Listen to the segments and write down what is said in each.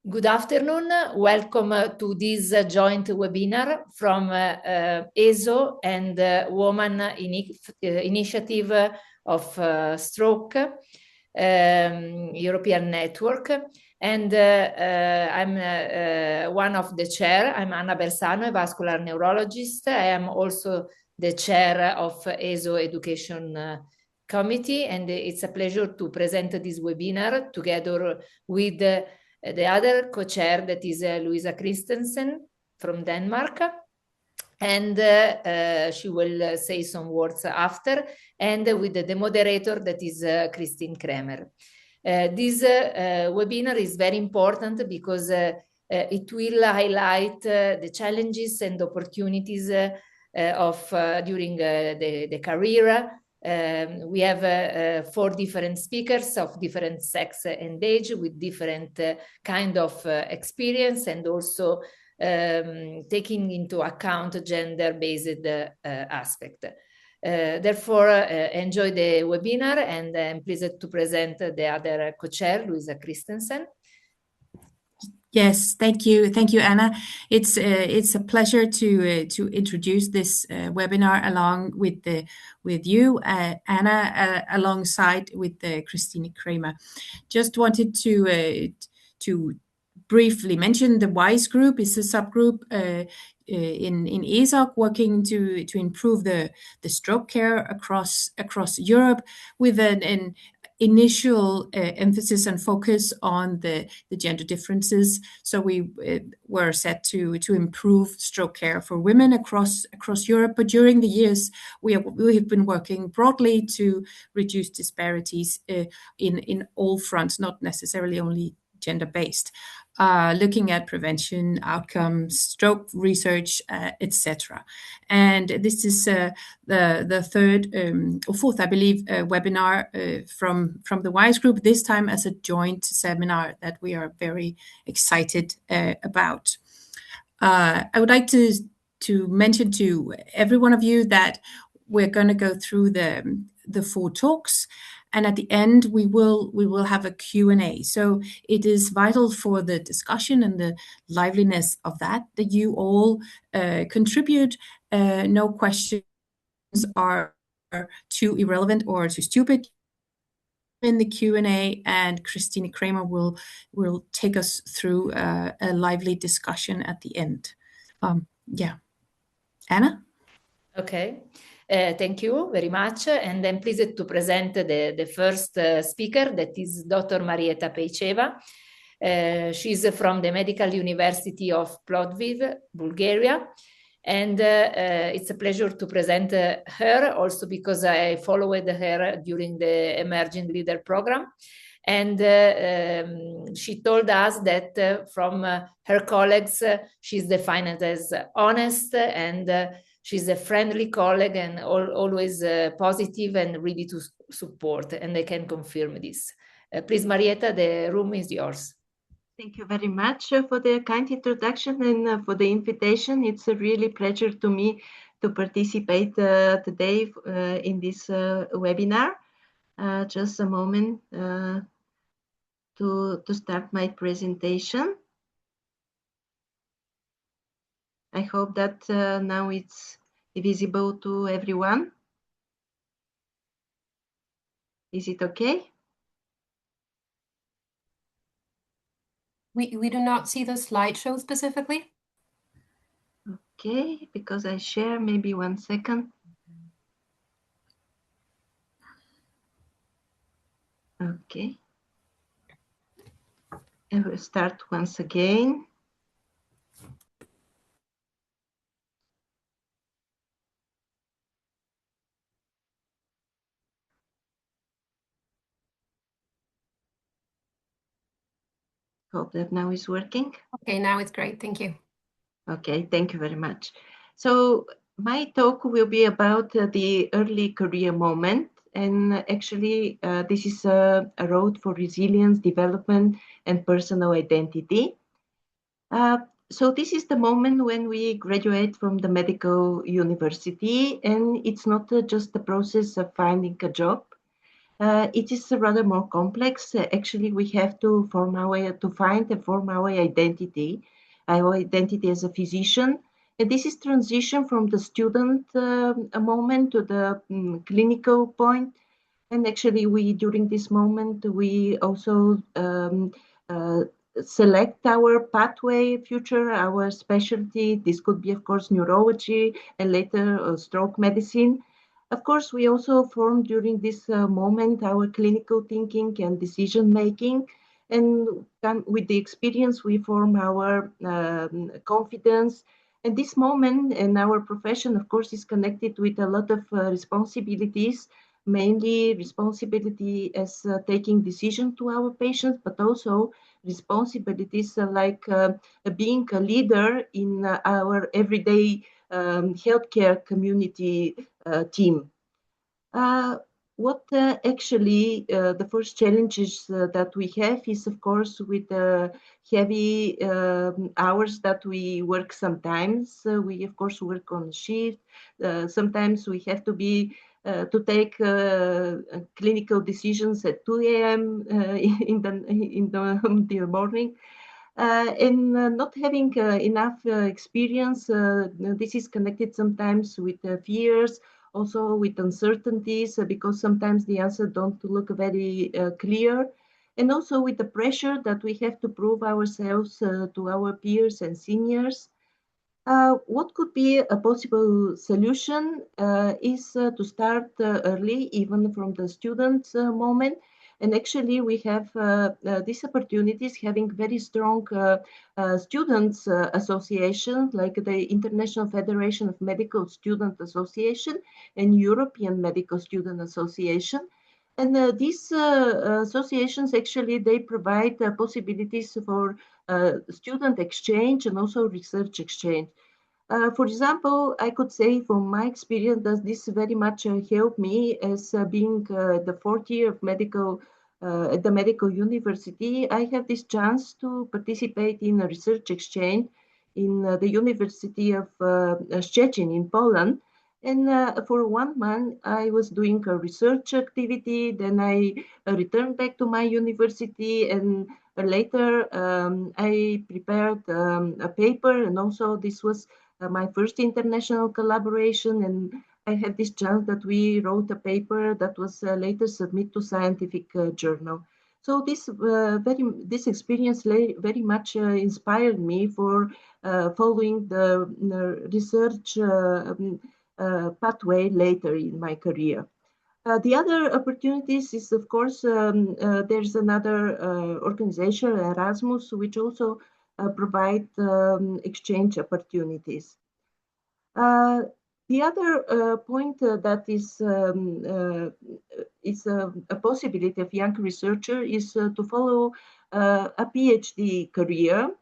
Good afternoon. Welcome to this joint webinar from ESO and Women Initiative of Stroke European Network. And I'm one of the chair. I'm Anna Bersano, a vascular neurologist. I am also the chair of ESO Education Committee, and it's a pleasure to present this webinar together with the other co-chair, that is Louisa Christensen from Denmark, and she will say some words after, and with the moderator, that is Christine Kremer. This webinar is very important because it will highlight the challenges and opportunities of during the career. We have 4 different speakers of different sex and age with different kind of experience, and also taking into account gender-based aspect. Therefore, enjoy the webinar, and I'm pleased to present the other co-chair, Louisa Christensen. Yes, thank you, Anna. It's a pleasure to introduce this webinar along with you, Anna, alongside with Christine Kremer. Just wanted to briefly mention the WISE group is a subgroup in ESOC working to improve the stroke care across Europe, with an initial emphasis and focus on the gender differences. So we were set to improve stroke care for women across Europe. But during the years, we have been working broadly to reduce disparities in all fronts, not necessarily only gender-based, looking at prevention, outcomes, stroke research, etc. And this is the third or fourth, I believe, webinar from the WISE group, this time as a joint seminar that we are very excited about. I would like to mention to every one of you that we're going to go through the 4 talks, and at the end we will have a Q&A. So it is vital for the discussion and the liveliness of that you all contribute. No questions are too irrelevant or too stupid in the Q&A, and Christine Kremer will take us through a lively discussion at the end. Yeah, Anna? Okay. Thank you very much, and I'm pleased to present the first speaker, that is Dr. Marieta Pejcheva. She's from the Medical University of Plovdiv, Bulgaria, and it's a pleasure to present her, also because I followed her during the Emerging Leader program. And she told us that from her colleagues, she's defined as honest, and she's a friendly colleague, and always positive and ready to support, and I can confirm this. Please, Marieta, the room is yours. Thank you very much for the kind introduction and for the invitation. It's a really pleasure to me to participate today in this webinar. Just a moment to start my presentation. I hope that now it's visible to everyone. Is it okay? We do not see the slideshow specifically. Okay, because I share, maybe 1 second. Okay. I will start once again. Hope that now is working. Okay, now it's great. Thank you. Okay, thank you very much. So my talk will be about the early career moment. And actually, this is a road for resilience, development, and personal identity. So this is the moment when we graduate from the medical university, and it's not just the process of finding a job. It is rather more complex. Actually, we have to find and form our identity as a physician. And this is transition from the student moment to the clinical point. And actually, during this moment, we also select our pathway future, our specialty. This could be, of course, neurology and later stroke medicine. Of course, we also form during this moment our clinical thinking and decision making. And with the experience, we form our confidence. And this moment in our profession, of course, is connected with a lot of responsibilities, mainly responsibility as taking decision to our patients, but also responsibilities like being a leader in our everyday healthcare community team. What actually the first challenges that we have is, of course, with the heavy hours that we work sometimes. We, of course, work on shift. Sometimes we have to be to take clinical decisions at 2 a.m. In the morning. And not having enough experience, this is connected sometimes with fears, also with uncertainties, because sometimes the answers don't look very clear, and also with the pressure that we have to prove ourselves to our peers and seniors. What could be a possible solution is to start early, even from the student moment. And actually, we have these opportunities having very strong students associations, like the International Federation of Medical Student Association and European Medical Student Association. And these associations, actually, they provide possibilities for student exchange and also research exchange. For example, I could say from my experience that this very much helped me as being the fourth year of medical at the medical university. I have this chance to participate in a research exchange in the University of Szczecin in Poland. And for 1 month, I was doing a research activity. Then I returned back to my university, and later I prepared a paper. And also, this was my first international collaboration. And I had this chance that we wrote a paper that was later submitted to scientific journal. So this experience very much inspired me for following the research pathway later in my career. The other opportunities is, of course, there's another organization, Erasmus, which also provide exchange opportunities. The other point that is a possibility of young researcher is to follow a PhD career.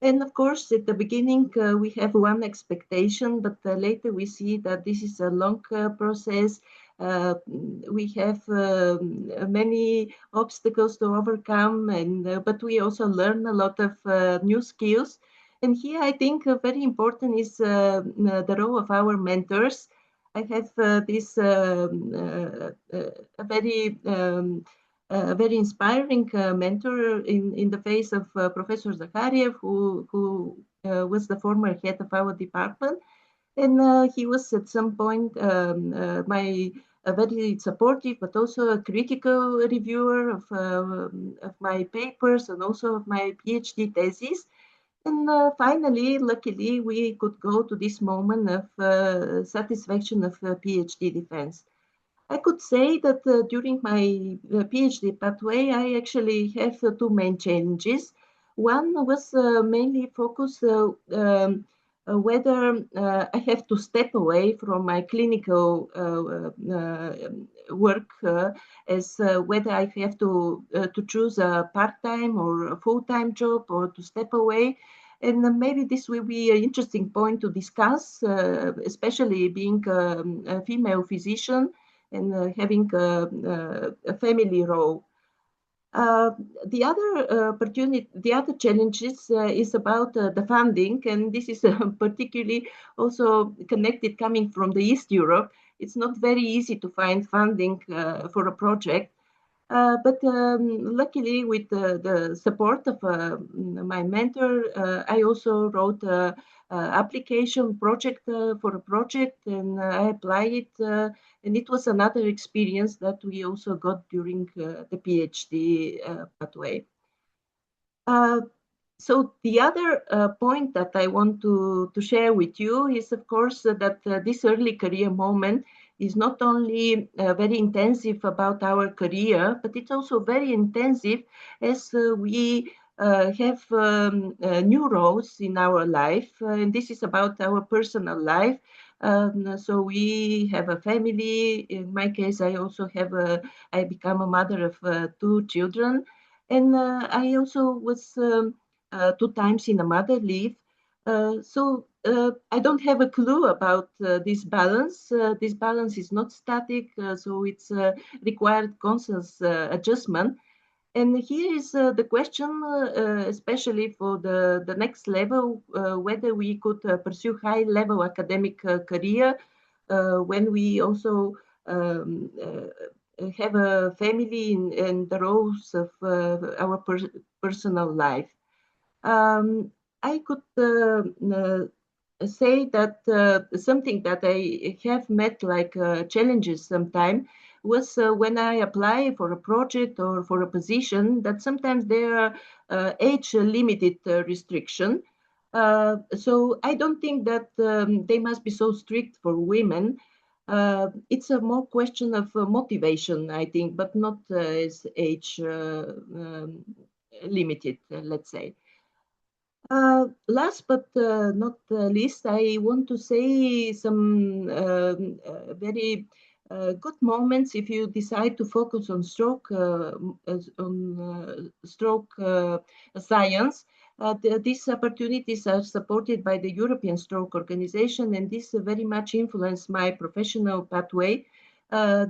And of course, at the beginning, we have one expectation, but later we see that this is a long process. We have many obstacles to overcome, but we also learn a lot of new skills. And here, I think very important is the role of our mentors. I have this a very inspiring mentor in the face of Professor Zakhariev, who was the former head of our department. And he was at some point a very supportive, but also a critical reviewer of my papers and also of my PhD thesis. And finally, luckily, we could go to this moment of satisfaction of PhD defense. I could say that during my PhD pathway, I actually have two main challenges. One was mainly focused whether I have to step away from my clinical work as whether I have to choose a part-time or a full-time job or to step away. And maybe this will be an interesting point to discuss, especially being a female physician and having a family role. The other challenges is about the funding, and this is particularly also connected coming from the East Europe. It's not very easy to find funding for a project. But luckily, with the support of my mentor, I also wrote an application project for a project, and I applied it. And it was another experience that we also got during the PhD pathway. So the other point that I want to share with you is, of course, that this early career moment is not only very intensive about our career, but it's also very intensive as we have new roles in our life. And this is about our personal life. So we have a family. In my case, I become a mother of 2 children. And I also was 2 times in a mother leave. So I don't have a clue about this balance. This balance is not static, so it's required constant adjustment. And here is the question, especially for the next level, whether we could pursue high-level academic career when we also have a family and the roles of our personal life. I could say that something that I have met like challenges sometime was when I apply for a project or for a position that sometimes there are age limited restriction. So I don't think that they must be so strict for women. It's a more question of motivation, I think, but not as age limited, let's say. Last but not least, I want to say some very good moments if you decide to focus on stroke science. These opportunities are supported by the European Stroke Organization, and this very much influenced my professional pathway.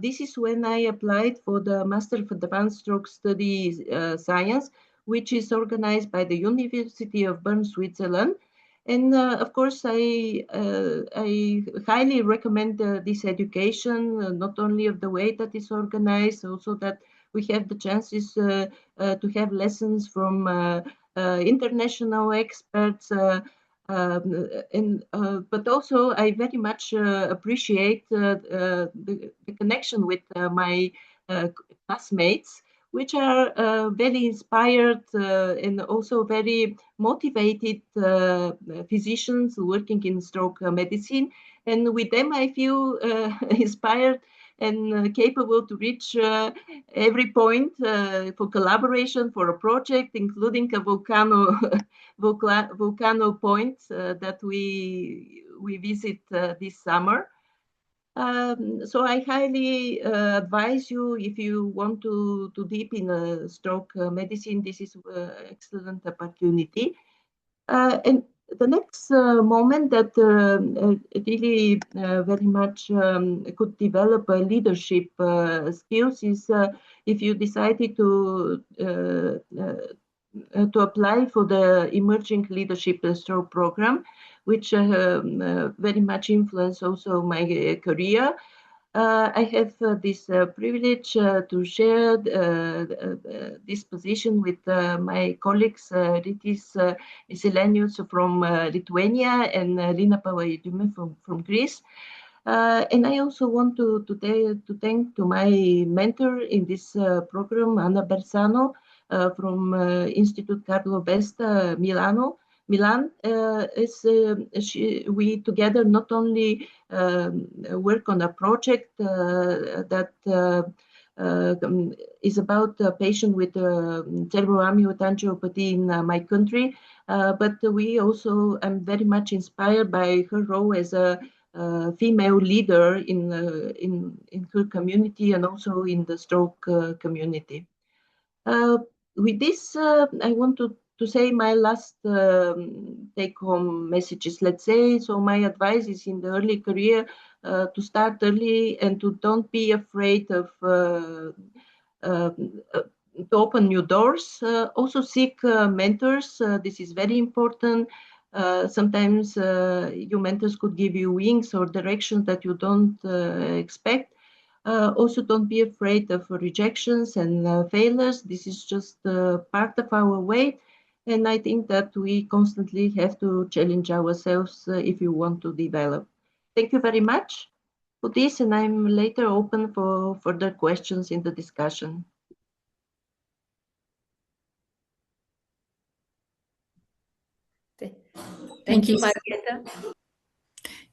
This is when I applied for the Master of Advanced Stroke Studies Science, which is organized by the University of Bern, Switzerland. And of course, I highly recommend this education, not only of the way that it's organized, also that we have the chances to have lessons from international experts. But also, I very much appreciate the connection with my classmates, which are very inspired and also very motivated physicians working in stroke medicine. And with them, I feel inspired and capable to reach every point for collaboration for a project, including a volcano point that we visit this summer. So I highly advise you, if you want to deep in stroke medicine, this is an excellent opportunity. And the next moment that really very much could develop leadership skills is if you decided to apply for the Emerging Leadership Stroke Program, which very much influenced also my career. I have this privilege to share this position with my colleagues, Ritis Isilenius from Lithuania and Lina Pavaidume from Greece. And I also want to thank to my mentor in this program, Anna Bersano from Institute Carlo Besta, Milan. We together not only work on a project that is about a patient with cerebral amyloid angiopathy in my country, but we also am very much inspired by her role as a female leader in her community and also in the stroke community. With this, I want to say my last take-home messages, let's say. So my advice is in the early career to start early and to don't be afraid of to open new doors. Also seek mentors. This is very important. Sometimes your mentors could give you wings or directions that you don't expect. Also, don't be afraid of rejections and failures. This is just part of our way. And I think that we constantly have to challenge ourselves if you want to develop. Thank you very much for this, and I'm later open for further questions in the discussion. Thank you, you. Marietta.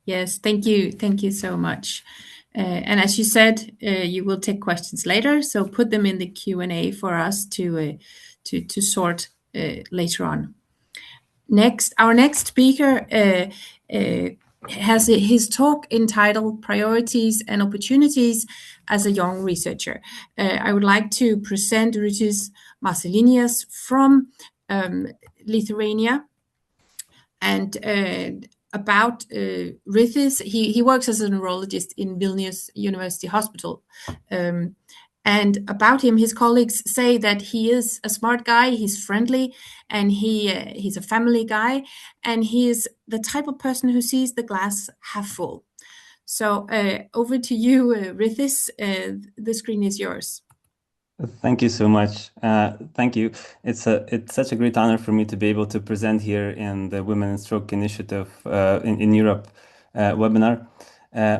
Yes, thank you. Thank you so much. And as you said, you will take questions later, so put them in the Q&A for us to sort later on. Our next speaker has his talk entitled "Priorities and Opportunities as a Young Researcher." I would like to present Rytis Marcelinias from Lithuania. And about Rytis, he works as a neurologist in Vilnius University Hospital. And about him, his colleagues say that he is a smart guy, he's friendly, and he's a family guy, and he is the type of person who sees the glass half full. So over to you, Rytis. The screen is yours. Thank you so much. Thank you. It's such a great honor for me to be able to present here in the Women in Stroke Initiative in Europe webinar.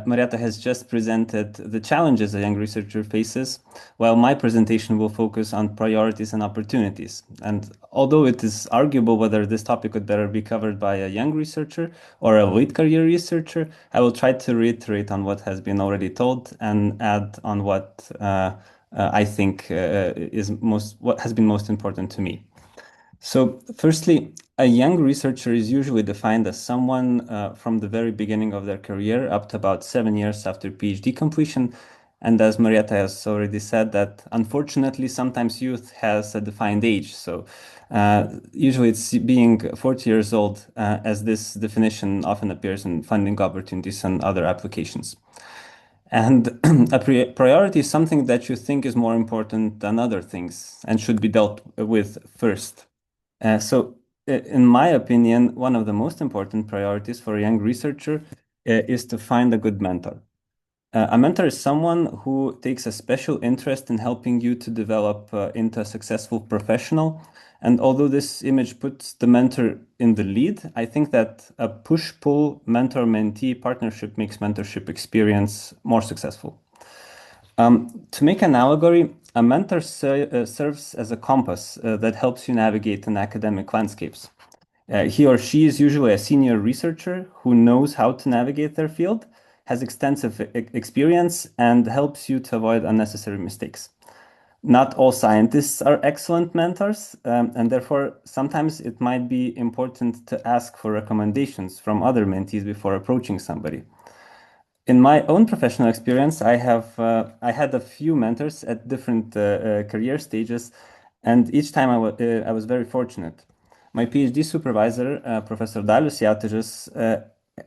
Marietta has just presented the challenges a young researcher faces, while my presentation will focus on priorities and opportunities. And although it is arguable whether this topic could better be covered by a young researcher or a late career researcher, I will try to reiterate on what has been already told and add on what I think what has been most important to me. So firstly, a young researcher is usually defined as someone from the very beginning of their career up to about 7 years after PhD completion. And as Marietta has already said, that unfortunately sometimes youth has a defined age. So usually it's being 40 years old, as this definition often appears in funding opportunities and other applications. And a priority is something that you think is more important than other things and should be dealt with first. So in my opinion, one of the most important priorities for a young researcher is to find a good mentor. A mentor is someone who takes a special interest in helping you to develop into a successful professional. And although this image puts the mentor in the lead, I think that a push-pull mentor-mentee partnership makes mentorship experience more successful. To make an allegory, a mentor serves as a compass that helps you navigate in academic landscapes. He or she is usually a senior researcher who knows how to navigate their field, has extensive experience, and helps you to avoid unnecessary mistakes. Not all scientists are excellent mentors, and therefore sometimes it might be important to ask for recommendations from other mentees before approaching somebody. In my own professional experience, I had a few mentors at different career stages, and each time I was very fortunate. My PhD supervisor, Professor Dalius Jautijas,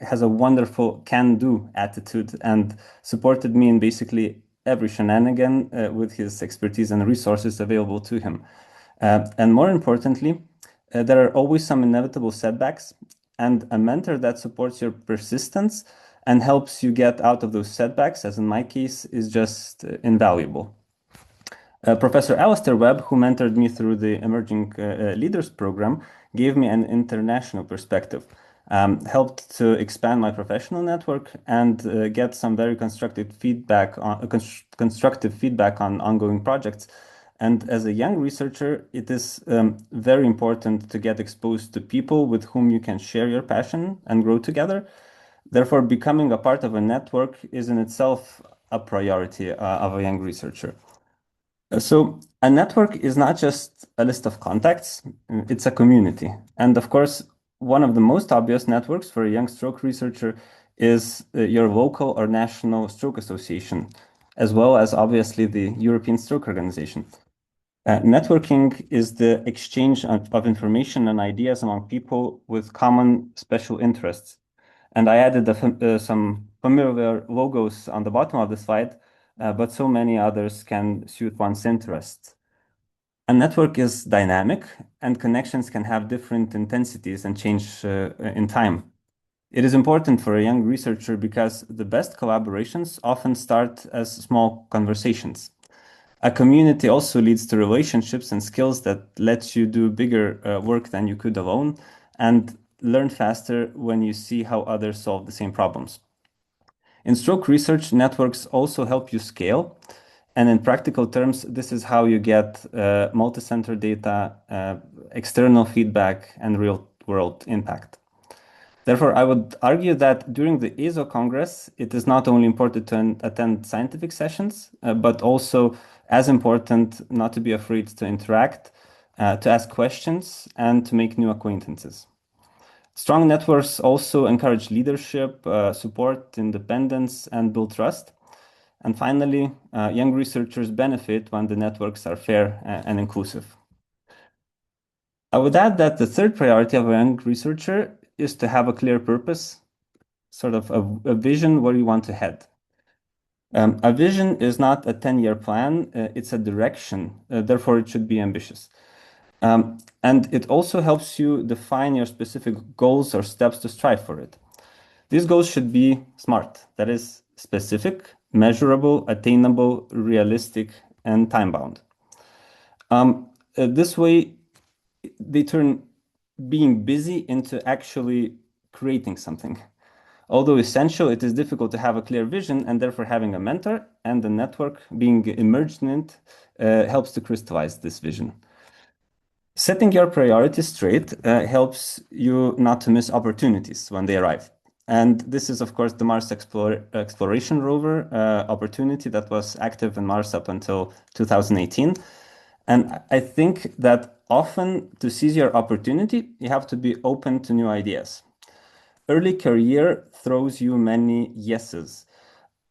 has a wonderful can-do attitude and supported me in basically every shenanigan with his expertise and resources available to him. And more importantly, there are always some inevitable setbacks, and a mentor that supports your persistence and helps you get out of those setbacks, as in my case, is just invaluable. Professor Alistair Webb, who mentored me through the Emerging Leaders Program, gave me an international perspective, helped to expand my professional network, and get some very constructive feedback on ongoing projects. And as a young researcher, it is very important to get exposed to people with whom you can share your passion and grow together. Therefore, becoming a part of a network is in itself a priority of a young researcher. So a network is not just a list of contacts, it's a community. And of course, one of the most obvious networks for a young stroke researcher is your local or national stroke association, as well as obviously the European Stroke Organization. Networking is the exchange of information and ideas among people with common special interests. And I added some familiar logos on the bottom of the slide, but so many others can suit one's interests. A network is dynamic, and connections can have different intensities and change in time. It is important for a young researcher because the best collaborations often start as small conversations. A community also leads to relationships and skills that let you do bigger work than you could alone and learn faster when you see how others solve the same problems. In stroke research, networks also help you scale. And in practical terms, this is how you get multi-center data, external feedback, and real-world impact. Therefore, I would argue that during the ESO Congress, it is not only important to attend scientific sessions, but also as important not to be afraid to interact, to ask questions, and to make new acquaintances. Strong networks also encourage leadership, support independence, and build trust. And finally, young researchers benefit when the networks are fair and inclusive. I would add that the third priority of a young researcher is to have a clear purpose, sort of a vision where you want to head. A vision is not a 10-year plan, it's a direction, therefore it should be ambitious. And it also helps you define your specific goals or steps to strive for it. These goals should be SMART, that is specific, measurable, attainable, realistic, and time-bound. This way, they turn being busy into actually creating something. Although essential, it is difficult to have a clear vision, and therefore having a mentor and a network being immersed in it helps to crystallize this vision. Setting your priorities straight helps you not to miss opportunities when they arrive. And this is, of course, the Mars Exploration Rover opportunity that was active in Mars up until 2018. And I think that often to seize your opportunity, you have to be open to new ideas. Early career throws you many yeses.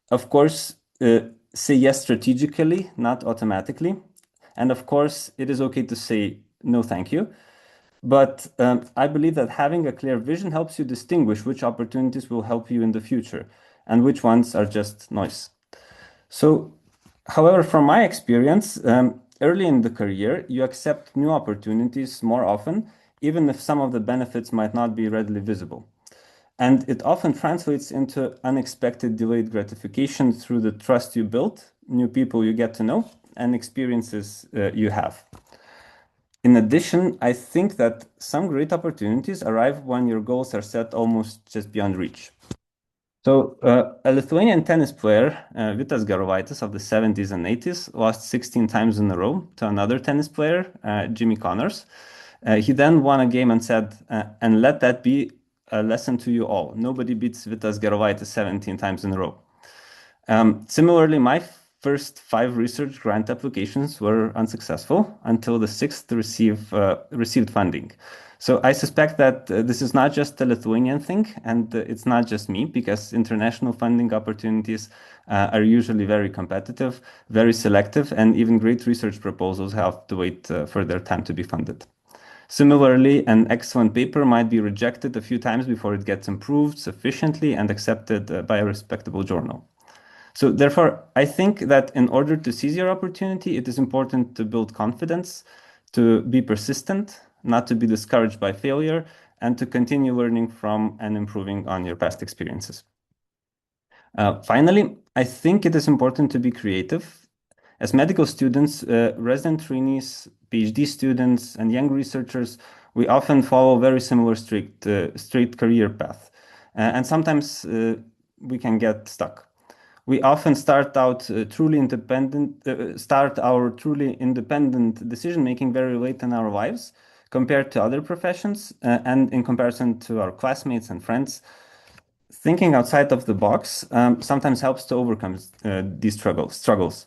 Of course, say yes strategically, not automatically. And of course, it is okay to say no, thank you. But I believe that having a clear vision helps you distinguish which opportunities will help you in the future and which ones are just noise. So, however, from my experience, early in the career, you accept new opportunities more often, even if some of the benefits might not be readily visible. And it often translates into unexpected delayed gratification through the trust you built, new people you get to know, and experiences you have. In addition, I think that some great opportunities arrive when your goals are set almost just beyond reach. So a Lithuanian tennis player, Vitas Gerovaitis of the 70s and 80s, lost 16 times in a row to another tennis player, Jimmy Connors. He then won a game and said, and let that be a lesson to you all. Nobody beats Vitas Gerovaitis 17 times in a row. Similarly, my first 5 research grant applications were unsuccessful until the 6th received funding. So I suspect that this is not just a Lithuanian thing, and it's not just me, because international funding opportunities are usually very competitive, very selective, and even great research proposals have to wait for their time to be funded. Similarly, an excellent paper might be rejected a few times before it gets improved sufficiently and accepted by a respectable journal. So therefore, I think that in order to seize your opportunity, it is important to build confidence, to be persistent, not to be discouraged by failure, and to continue learning from and improving on your past experiences. Finally, I think it is important to be creative. As medical students, resident trainees, PhD students, and young researchers, we often follow very similar straight career path. And sometimes we can get stuck. We often start our truly independent decision-making very late in our lives compared to other professions and in comparison to our classmates and friends. Thinking outside of the box sometimes helps to overcome these struggles.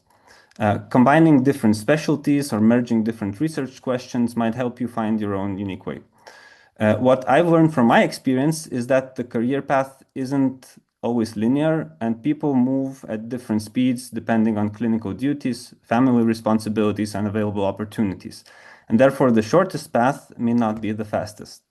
Combining different specialties or merging different research questions might help you find your own unique way. What I've learned from my experience is that the career path isn't always linear, and people move at different speeds depending on clinical duties, family responsibilities, and available opportunities. And therefore, the shortest path may not be the fastest.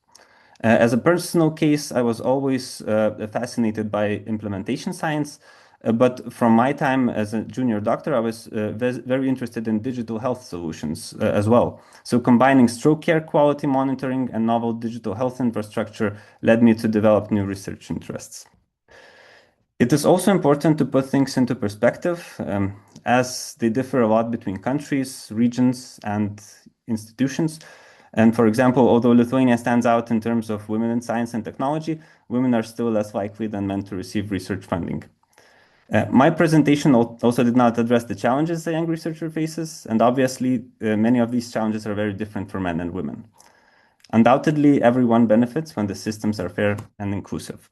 As a personal case, I was always fascinated by implementation science, But from my time as a junior doctor, I was very interested in digital health solutions as well. So combining stroke care quality monitoring and novel digital health infrastructure led me to develop new research interests. It is also important to put things into perspective, as they differ a lot between countries, regions, and institutions. And for example, although Lithuania stands out in terms of women in science and technology, women are still less likely than men to receive research funding. My presentation also did not address the challenges a young researcher faces, and obviously many of these challenges are very different for men and women. Undoubtedly, everyone benefits when the systems are fair and inclusive.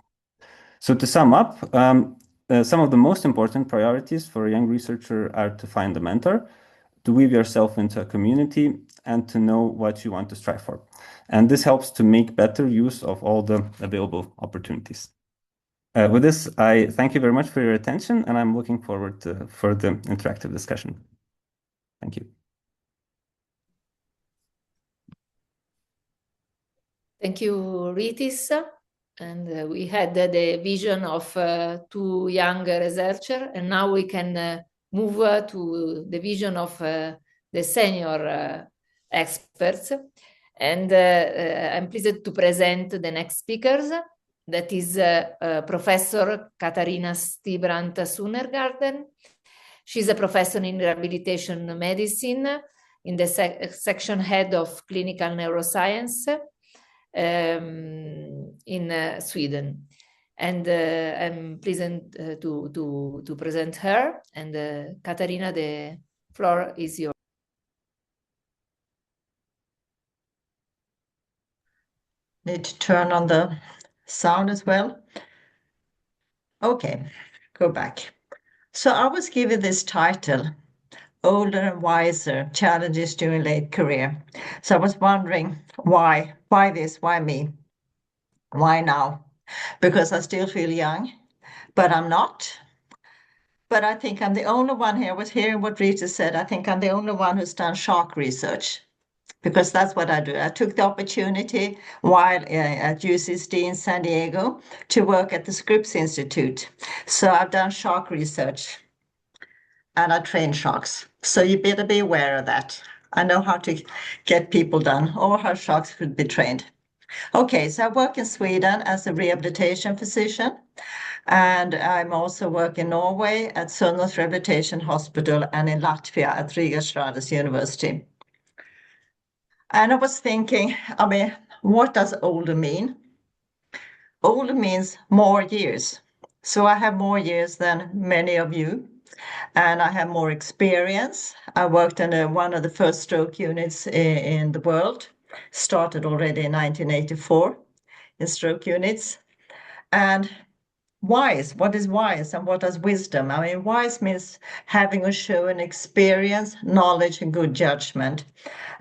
So to sum up, some of the most important priorities for a young researcher are to find a mentor, to weave yourself into a community, and to know what you want to strive for. And this helps to make better use of all the available opportunities. With this, I thank you very much for your attention, and I'm looking forward to further interactive discussion. Thank you. Thank you, Ritis. And we had the vision of two young researchers, and now we can move to the vision of the senior experts. And I'm pleased to present the next speakers. That is Professor Katarina Stibrand-Sunnergarden. She's a professor in rehabilitation medicine in the section head of clinical neuroscience in Sweden. And I'm pleased to present her. And Katarina, the floor is yours. Need to turn on the sound as well. Okay, go back. So I was given this title, Older and Wiser, Challenges During Late Career. So I was wondering why this, why me? Why now? Because I still feel young, but I'm not. But I think I'm the only one here. I was hearing what Rita said. I think I'm the only one who's done shark research, because that's what I do. I took the opportunity while at UCSD in San Diego to work at the Scripps Institute. So I've done shark research and I train sharks. So you better be aware of that. I know how to get people done or how sharks could be trained. Okay, so I work in Sweden as a rehabilitation physician. And I'm also working in Norway at Sunnaas Rehabilitation Hospital and in Latvia at Riga Strades University. And I was thinking, what does older mean? Older means more years. So I have more years than many of you, and I have more experience. I worked in one of the first stroke units in the world, started already in 1984 in stroke units. And wise, what is wise and what does wisdom? Wise means having or showing experience, knowledge, and good judgment.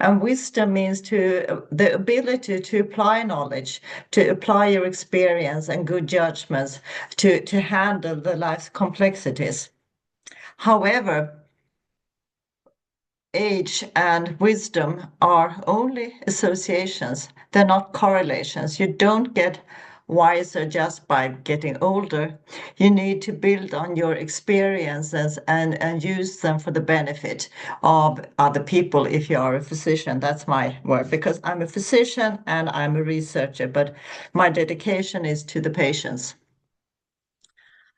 And wisdom means the ability to apply knowledge, to apply your experience and good judgments to handle the life's complexities. However, age and wisdom are only associations. They're not correlations. You don't get wiser just by getting older. You need to build on your experiences and use them for the benefit of other people if you are a physician. That's my work, because I'm a physician and I'm a researcher, but my dedication is to the patients.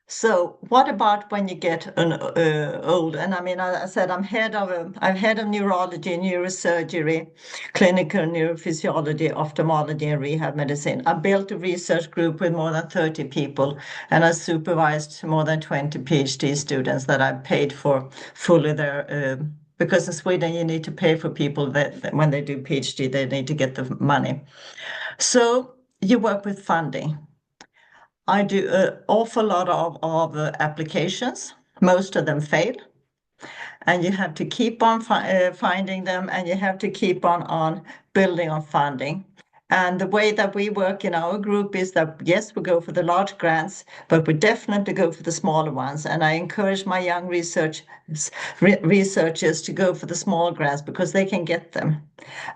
So what about when you get old? And I said I'm head of neurology, neurosurgery, clinical neurophysiology, ophthalmology, and rehab medicine. I built a research group with more than 30 people, and I supervised more than 20 PhD students that I paid for fully their. Because in Sweden you need to pay for people that when they do PhD, they need to get the money. So you work with funding. I do an awful lot of applications. Most of them fail. And you have to keep on finding them, and you have to keep on building on funding. And the way that we work in our group is that, yes, we go for the large grants, but we definitely go for the smaller ones. And I encourage my young research researchers to go for the small grants because they can get them.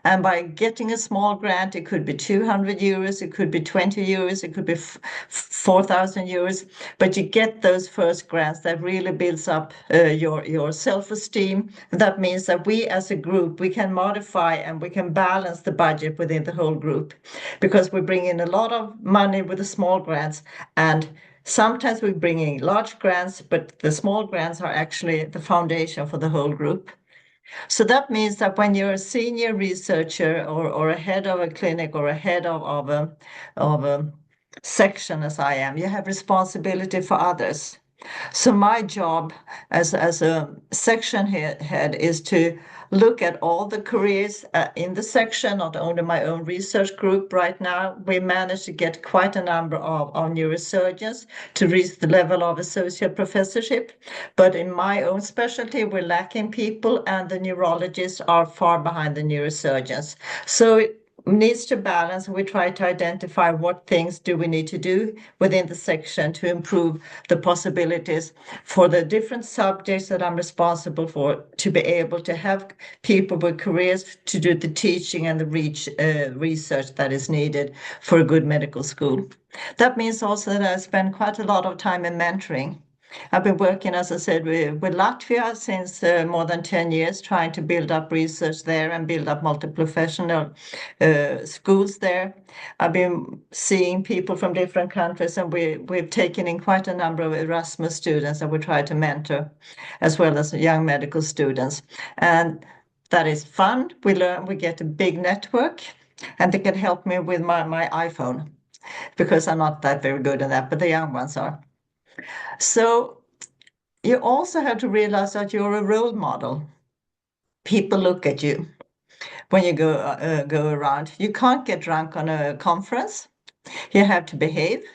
And by getting a small grant, it could be 200 euros, it could be 20 euros, it could be 4,000 euros, but you get those first grants that really builds up your self-esteem. That means that we as a group, we can modify and we can balance the budget within the whole group because we bring in a lot of money with the small grants, and sometimes we bring in large grants, but the small grants are actually the foundation for the whole group. So that means that when you're a senior researcher or a head of a clinic or a head of a section, as I am, you have responsibility for others. So my job as a section head is to look at all the careers in the section, not only my own research group. Right now, we managed to get quite a number of neurosurgeons to reach the level of associate professorship. But in my own specialty, we're lacking people, and the neurologists are far behind the neurosurgeons. So it needs to balance. We try to identify what things do we need to do within the section to improve the possibilities for the different subjects that I'm responsible for, to be able to have people with careers to do the teaching and the research that is needed for a good medical school. That means also that I spend quite a lot of time in mentoring. I've been working, as I said, with Latvia since more than 10 years, trying to build up research there and build up multi-professional schools there. I've been seeing people from different countries, and we've taken in quite a number of Erasmus students that we try to mentor, as well as young medical students. And that is fun. We learn, we get a big network, and they can help me with my iPhone, because I'm not that very good at that, but the young ones are. So you also have to realize that you're a role model. People look at you when you go around. You can't get drunk on a conference. You have to behave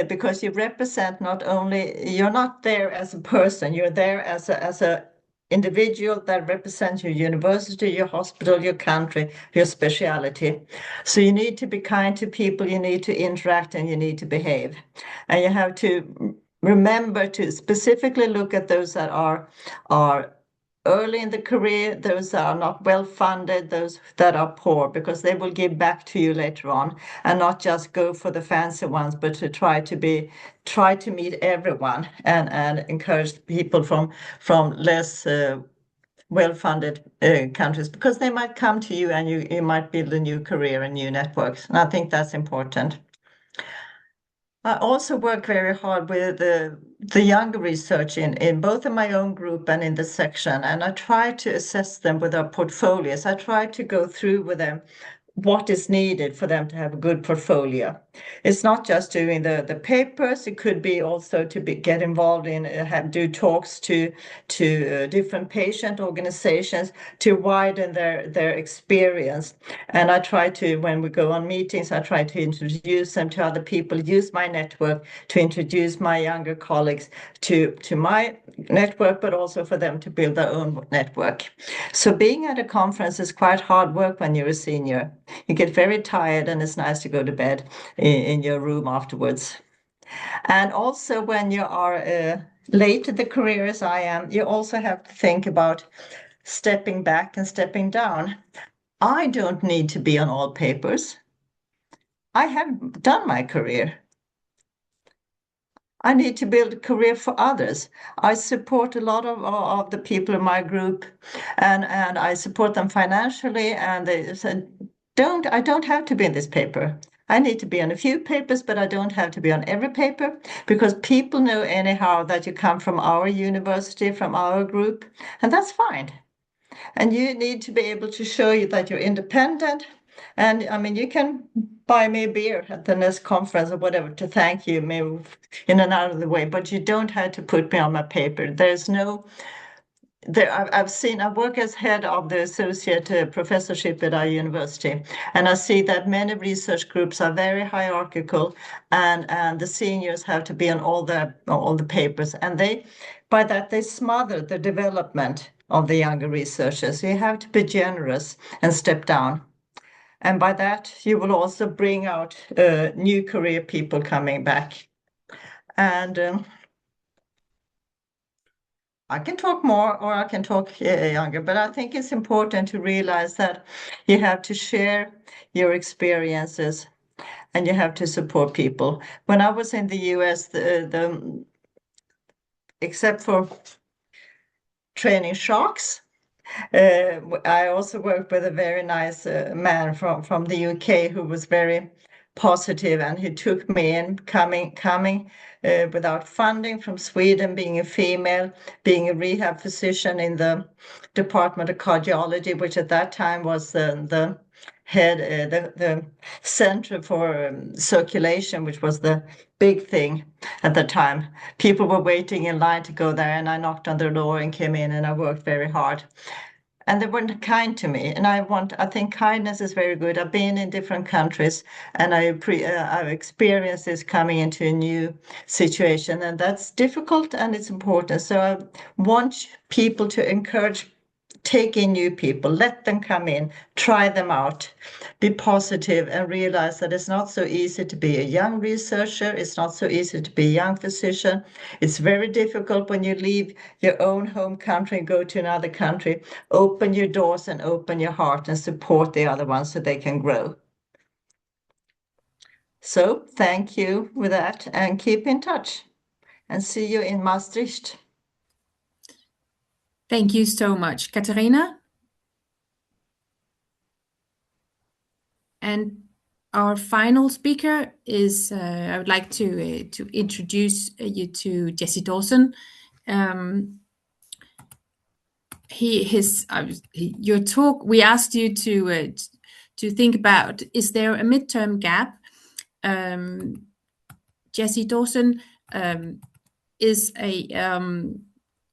because you represent not only, you're not there as a person, you're there as a individual that represents your university, your hospital, your country, your specialty. So you need to be kind to people, you need to interact, and you need to behave. And you have to remember to specifically look at those that are early in the career, those that are not well funded, those that are poor, because they will give back to you later on, and not just go for the fancy ones, but to try to meet everyone and encourage people from less well-funded countries, because they might come to you and you might build a new career and new networks. And I think that's important. I also work very hard with the younger research in both in my own group and in the section, and I try to assess them with our portfolios. I try to go through with them what is needed for them to have a good portfolio. It's not just doing the papers. It could be also to get involved in do talks to different patient organizations to widen their experience. And I try to, when we go on meetings, I try to introduce them to other people, use my network to introduce my younger colleagues to my network, but also for them to build their own network. So being at a conference is quite hard work when you're a senior. You get very tired, and it's nice to go to bed in your room afterwards. And also when you are late in the career, as I am, you also have to think about stepping back and stepping down. I don't need to be on all papers. I have done my career. I need to build a career for others. I support a lot of the people in my group, and I support them financially, and they said, I don't have to be in this paper. I need to be on a few papers, but I don't have to be on every paper, because people know anyhow that you come from our university, from our group, and that's fine. And you need to be able to show you that you're independent. And I mean, you can buy me a beer at the next conference or whatever to thank you, maybe in and out of the way, but you don't have to put me on my paper. There's no, I work as head of the associate professorship at our university, and I see that many research groups are very hierarchical, and the seniors have to be on all the papers, and by that they smother the development of the younger researchers. So you have to be generous and step down. And by that, you will also bring out new career people coming back. And I can talk more or I can talk younger, but I think it's important to realize that you have to share your experiences and you have to support people. When I was in the US, except for training sharks, I also worked with a very nice man from the UK who was very positive, and he took me in, coming without funding from Sweden, being a female, being a rehab physician in the Department of Cardiology, which at that time was the head, the center for circulation, which was the big thing at the time. People were waiting in line to go there, and I knocked on their door and came in, and I worked very hard. And they weren't kind to me. And I think kindness is very good. I've been in different countries, and I've experienced this coming into a new situation, and that's difficult and it's important. So I want people to encourage, take in new people, let them come in, try them out, be positive, and realize that it's not so easy to be a young researcher. It's not so easy to be a young physician. It's very difficult when you leave your own home country and go to another country. Open your doors and open your heart and support the other ones so they can grow. So thank you with that, and keep in touch, and see you in Maastricht. Thank you so much, Katarina. And our final speaker is, I would like to introduce you to Jesse Dawson. Your talk, we asked you to think about, is there a midterm gap? Jesse Dawson is a,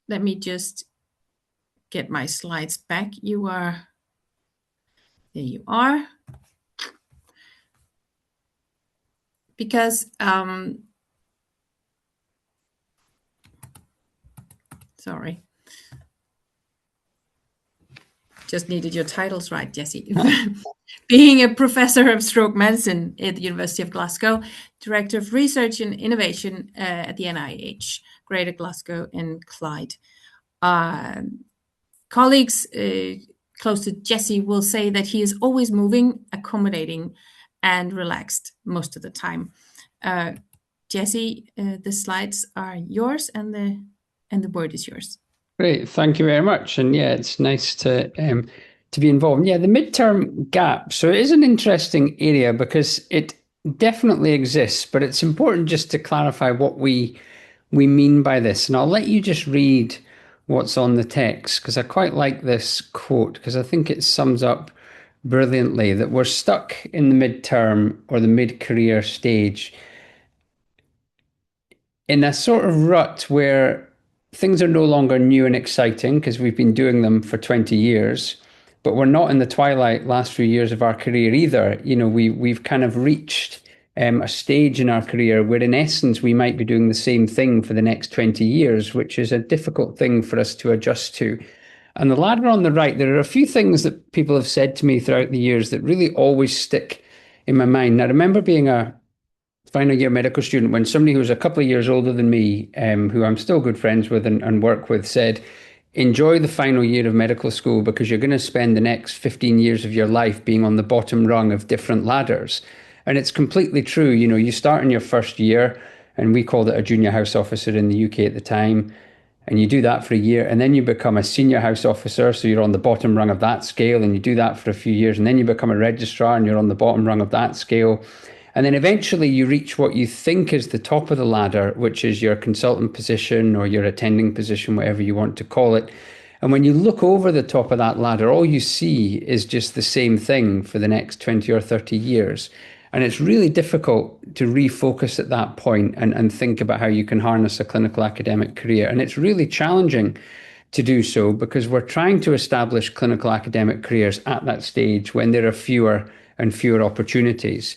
let me just get my slides back. There you are. Because, sorry. Just needed your titles right, Jesse. Being a professor of stroke medicine at the University of Glasgow, director of research and innovation at the NIH, Greater Glasgow and Clyde. Colleagues close to Jesse will say that he is always moving, accommodating, and relaxed most of the time. Jesse, the slides are yours, and the word is yours. Great, thank you very much. And yeah, it's nice to be involved. Yeah, the midterm gap. So it is an interesting area because it definitely exists, but it's important just to clarify what we mean by this. And I'll let you just read what's on the text, because I quite like this quote, because I think it sums up brilliantly that we're stuck in the midterm or the mid-career stage in a sort of rut where things are no longer new and exciting because we've been doing them for 20 years, but we're not in the twilight last few years of our career either. You know, we've kind of reached a stage in our career where in essence we might be doing the same thing for the next 20 years, which is a difficult thing for us to adjust to. And the ladder on the right, there are a few things that people have said to me throughout the years that really always stick in my mind. I remember being a final year medical student when somebody who was a couple of years older than me, who I'm still good friends with and work with, said, enjoy the final year of medical school because you're going to spend the next 15 years of your life being on the bottom rung of different ladders. And it's completely true. You know, you start in your first year, and we called it a junior house officer in the UK at the time. And you do that for a year, and then you become a senior house officer. So you're on the bottom rung of that scale, and you do that for a few years. And then you become a registrar, and you're on the bottom rung of that scale. And then eventually you reach what you think is the top of the ladder, which is your consultant position or your attending position, whatever you want to call it. And when you look over the top of that ladder, all you see is just the same thing for the next 20 or 30 years. And it's really difficult to refocus at that point and think about how you can harness a clinical academic career. And it's really challenging to do so because we're trying to establish clinical academic careers at that stage when there are fewer and fewer opportunities.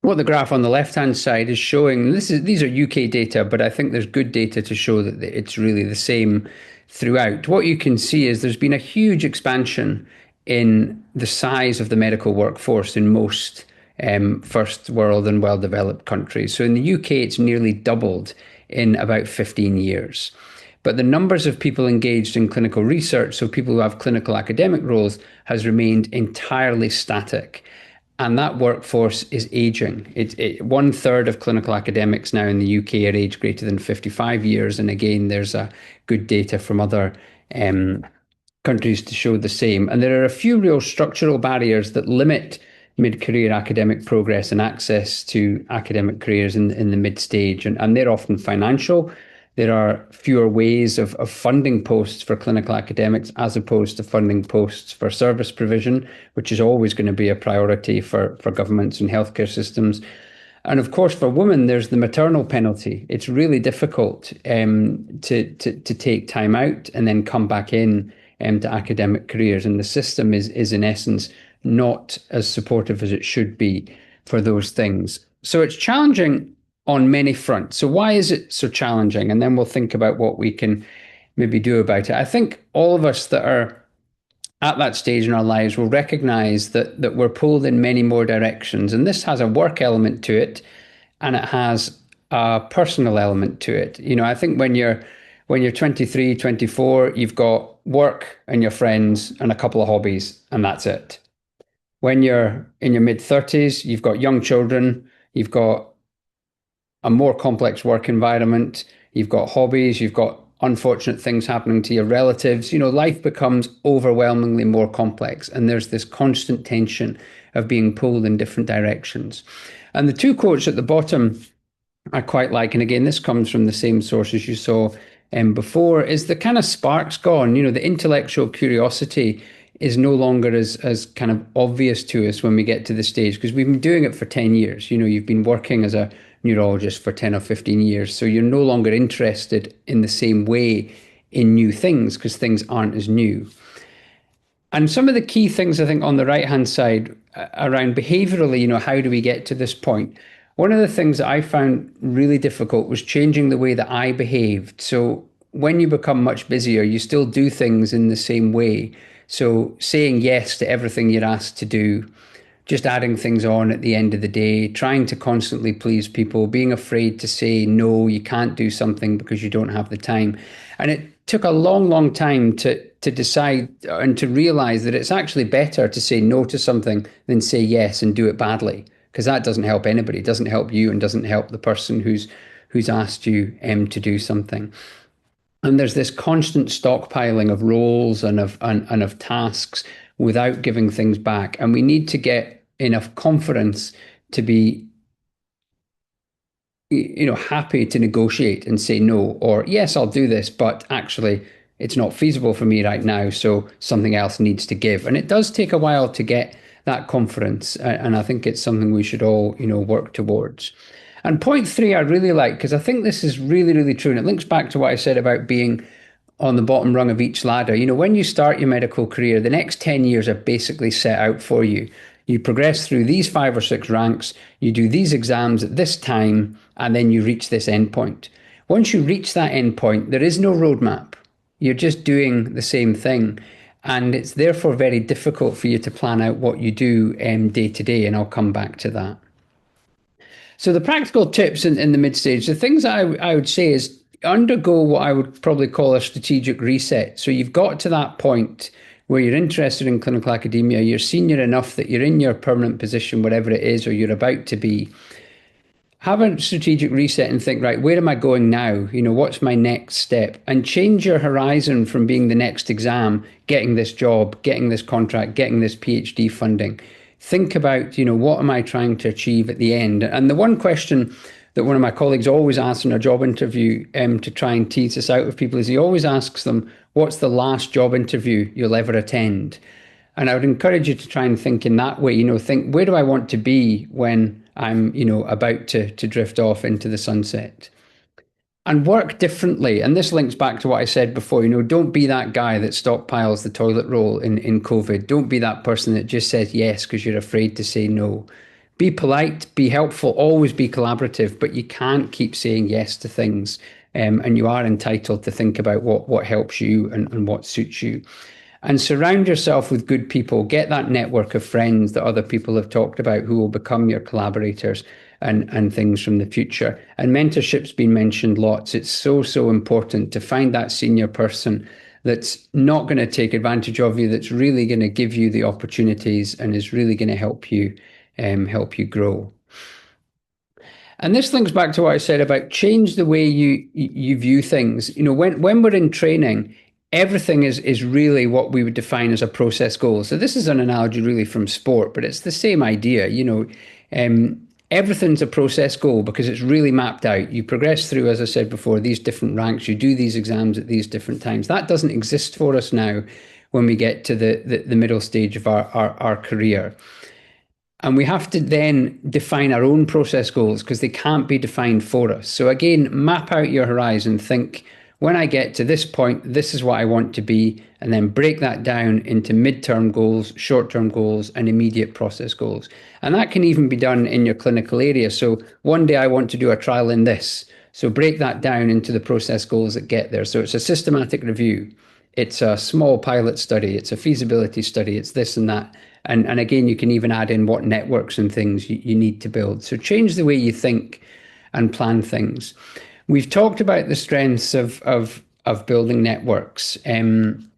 What the graph on the left-hand side is showing, these are UK data, but I think there's good data to show that it's really the same throughout. What you can see is there's been a huge expansion in the size of the medical workforce in most first world and well-developed countries. So in the UK, it's nearly doubled in about 15 years. but the numbers of people engaged in clinical research, so people who have clinical academic roles, has remained entirely static. And that workforce is aging. 1/3 of clinical academics now in the UK are aged greater than 55 years. And again, there's a good data from other countries to show the same. And there are a few real structural barriers that limit mid-career academic progress and access to academic careers in the mid-stage. And they're often financial. There are fewer ways of funding posts for clinical academics as opposed to funding posts for service provision, which is always going to be a priority for governments and healthcare systems. And of course, for women, there's the maternal penalty. It's really difficult to take time out and then come back in to academic careers. And the system is in essence not as supportive as it should be for those things. So it's challenging on many fronts. So why is it so challenging? And then we'll think about what we can maybe do about it. I think all of us that are at that stage in our lives will recognize that we're pulled in many more directions. And this has a work element to it, and it has a personal element to it. You know, I think when you're 23, 24, you've got work and your friends and a couple of hobbies, and that's it. When you're in your mid-30s, you've got young children, you've got a more complex work environment, you've got hobbies, you've got unfortunate things happening to your relatives. You know, life becomes overwhelmingly more complex, and there's this constant tension of being pulled in different directions. And the two quotes at the bottom I quite like, and again, this comes from the same sources you saw before, is the kind of spark's gone. You know, the intellectual curiosity is no longer as kind of obvious to us when we get to the stage, because we've been doing it for 10 years. You know, you've been working as a neurologist for 10 or 15 years. So you're no longer interested in the same way in new things because things aren't as new. And some of the key things, I think, on the right-hand side around behaviorally, you know, how do we get to this point? One of the things that I found really difficult was changing the way that I behaved. So when you become much busier, you still do things in the same way. So saying yes to everything you're asked to do, just adding things on at the end of the day, trying to constantly please people, being afraid to say no, you can't do something because you don't have the time. And it took a long, long time to decide and to realize that it's actually better to say no to something than say yes and do it badly, because that doesn't help anybody. It doesn't help you and doesn't help the person who's asked you to do something. And there's this constant stockpiling of roles and of tasks without giving things back. And we need to get enough confidence to be, you know, happy to negotiate and say no, or yes, I'll do this, but actually it's not feasible for me right now, so something else needs to give. And it does take a while to get that confidence. And I think it's something we should all, you know, work towards. And point 3, I really like, because I think this is really, really true. And it links back to what I said about being on the bottom rung of each ladder. You know, when you start your medical career, the next 10 years are basically set out for you. You progress through these 5 or 6 ranks, you do these exams at this time, and then you reach this endpoint. Once you reach that endpoint, there is no roadmap. You're just doing the same thing. And it's therefore very difficult for you to plan out what you do day to day. And I'll come back to that. So the practical tips in the mid-stage, the things I would say is undergo what I would probably call a strategic reset. So you've got to that point where you're interested in clinical academia, you're senior enough that you're in your permanent position, whatever it is, or you're about to be. Have a strategic reset and think, right, where am I going now? You know, what's my next step? And change your horizon from being the next exam, getting this job, getting this contract, getting this PhD funding. Think about, you know, what am I trying to achieve at the end? And the one question that one of my colleagues always asks in a job interview to try and tease this out of people is he always asks them, what's the last job interview you'll ever attend? And I would encourage you to try and think in that way, you know, think, where do I want to be when I'm, you know, about to drift off into the sunset? And work differently. And this links back to what I said before, you know, don't be that guy that stockpiles the toilet roll in COVID. Don't be that person that just says yes because you're afraid to say no. Be polite, be helpful, always be collaborative, but you can't keep saying yes to things. And you are entitled to think about what helps you and what suits you. and surround yourself with good people. Get that network of friends that other people have talked about who will become your collaborators and things from the future. And mentorship's been mentioned lots. It's so, so important to find that senior person that's not going to take advantage of you, that's really going to give you the opportunities and is really going to help you grow. And this links back to what I said about change the way you view things. You know, when we're in training, everything is really what we would define as a process goal. So this is an analogy really from sport, but it's the same idea. You know, everything's a process goal because it's really mapped out. You progress through, as I said before, these different ranks. You do these exams at these different times. That doesn't exist for us now when we get to the middle stage of our career. And we have to then define our own process goals because they can't be defined for us. So again, map out your horizon. Think, when I get to this point, this is what I want to be, and then break that down into midterm goals, short-term goals, and immediate process goals. And that can even be done in your clinical area. So one day I want to do a trial in this. So break that down into the process goals that get there. So it's a systematic review. It's a small pilot study. It's a feasibility study. It's this and that. And again, you can even add in what networks and things you need to build. So change the way you think and plan things. We've talked about the strengths of building networks, and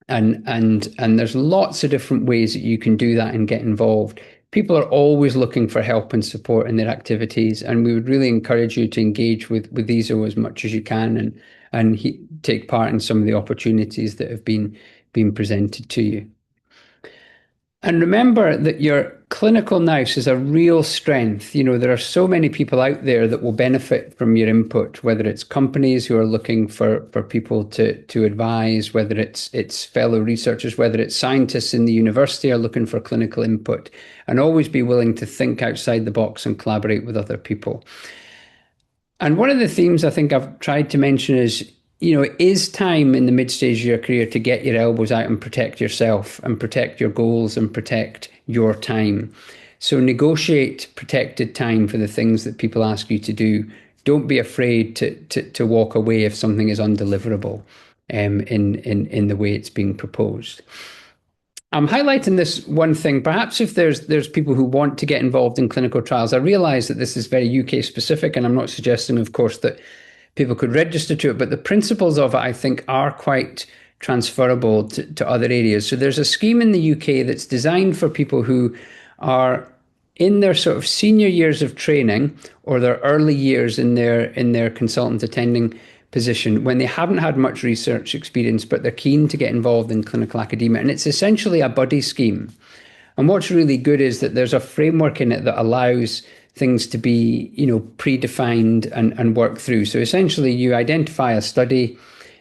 there's lots of different ways that you can do that and get involved. People are always looking for help and support in their activities, and we would really encourage you to engage with ESO as much as you can and take part in some of the opportunities that have been presented to you. And remember that your clinical nous is a real strength. You know, there are so many people out there that will benefit from your input, whether it's companies who are looking for people to advise, whether it's fellow researchers, whether it's scientists in the university are looking for clinical input, and always be willing to think outside the box and collaborate with other people. And one of the themes I think I've tried to mention is, you know, it is time in the mid-stage of your career to get your elbows out and protect yourself and protect your goals and protect your time. So negotiate protected time for the things that people ask you to do. Don't be afraid to walk away if something is undeliverable in the way it's being proposed. I'm highlighting this one thing. Perhaps if there's people who want to get involved in clinical trials, I realize that this is very UK specific, and I'm not suggesting, of course, that people could register to it, but the principles of it, I think, are quite transferable to other areas. So there's a scheme in the UK that's designed for people who are in their sort of senior years of training or their early years in their consultant attending position, when they haven't had much research experience, but they're keen to get involved in clinical academia. And it's essentially a buddy scheme. And what's really good is that there's a framework in it that allows things to be, you know, predefined and work through. So essentially you identify a study,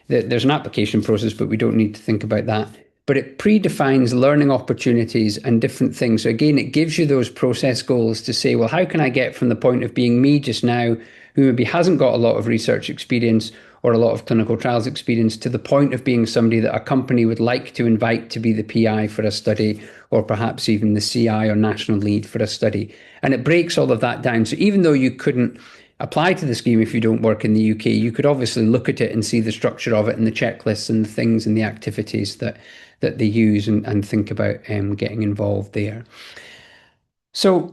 that there's an application process, but we don't need to think about that. But it predefines learning opportunities and different things. So again, it gives you those process goals to say, well, how can I get from the point of being me just now, who maybe hasn't got a lot of research experience or a lot of clinical trials experience, to the point of being somebody that a company would like to invite to be the PI for a study, or perhaps even the CI or national lead for a study. And it breaks all of that down. So even though you couldn't apply to the scheme if you don't work in the UK, you could obviously look at it and see the structure of it and the checklists and the things and the activities that they use and think about getting involved there. So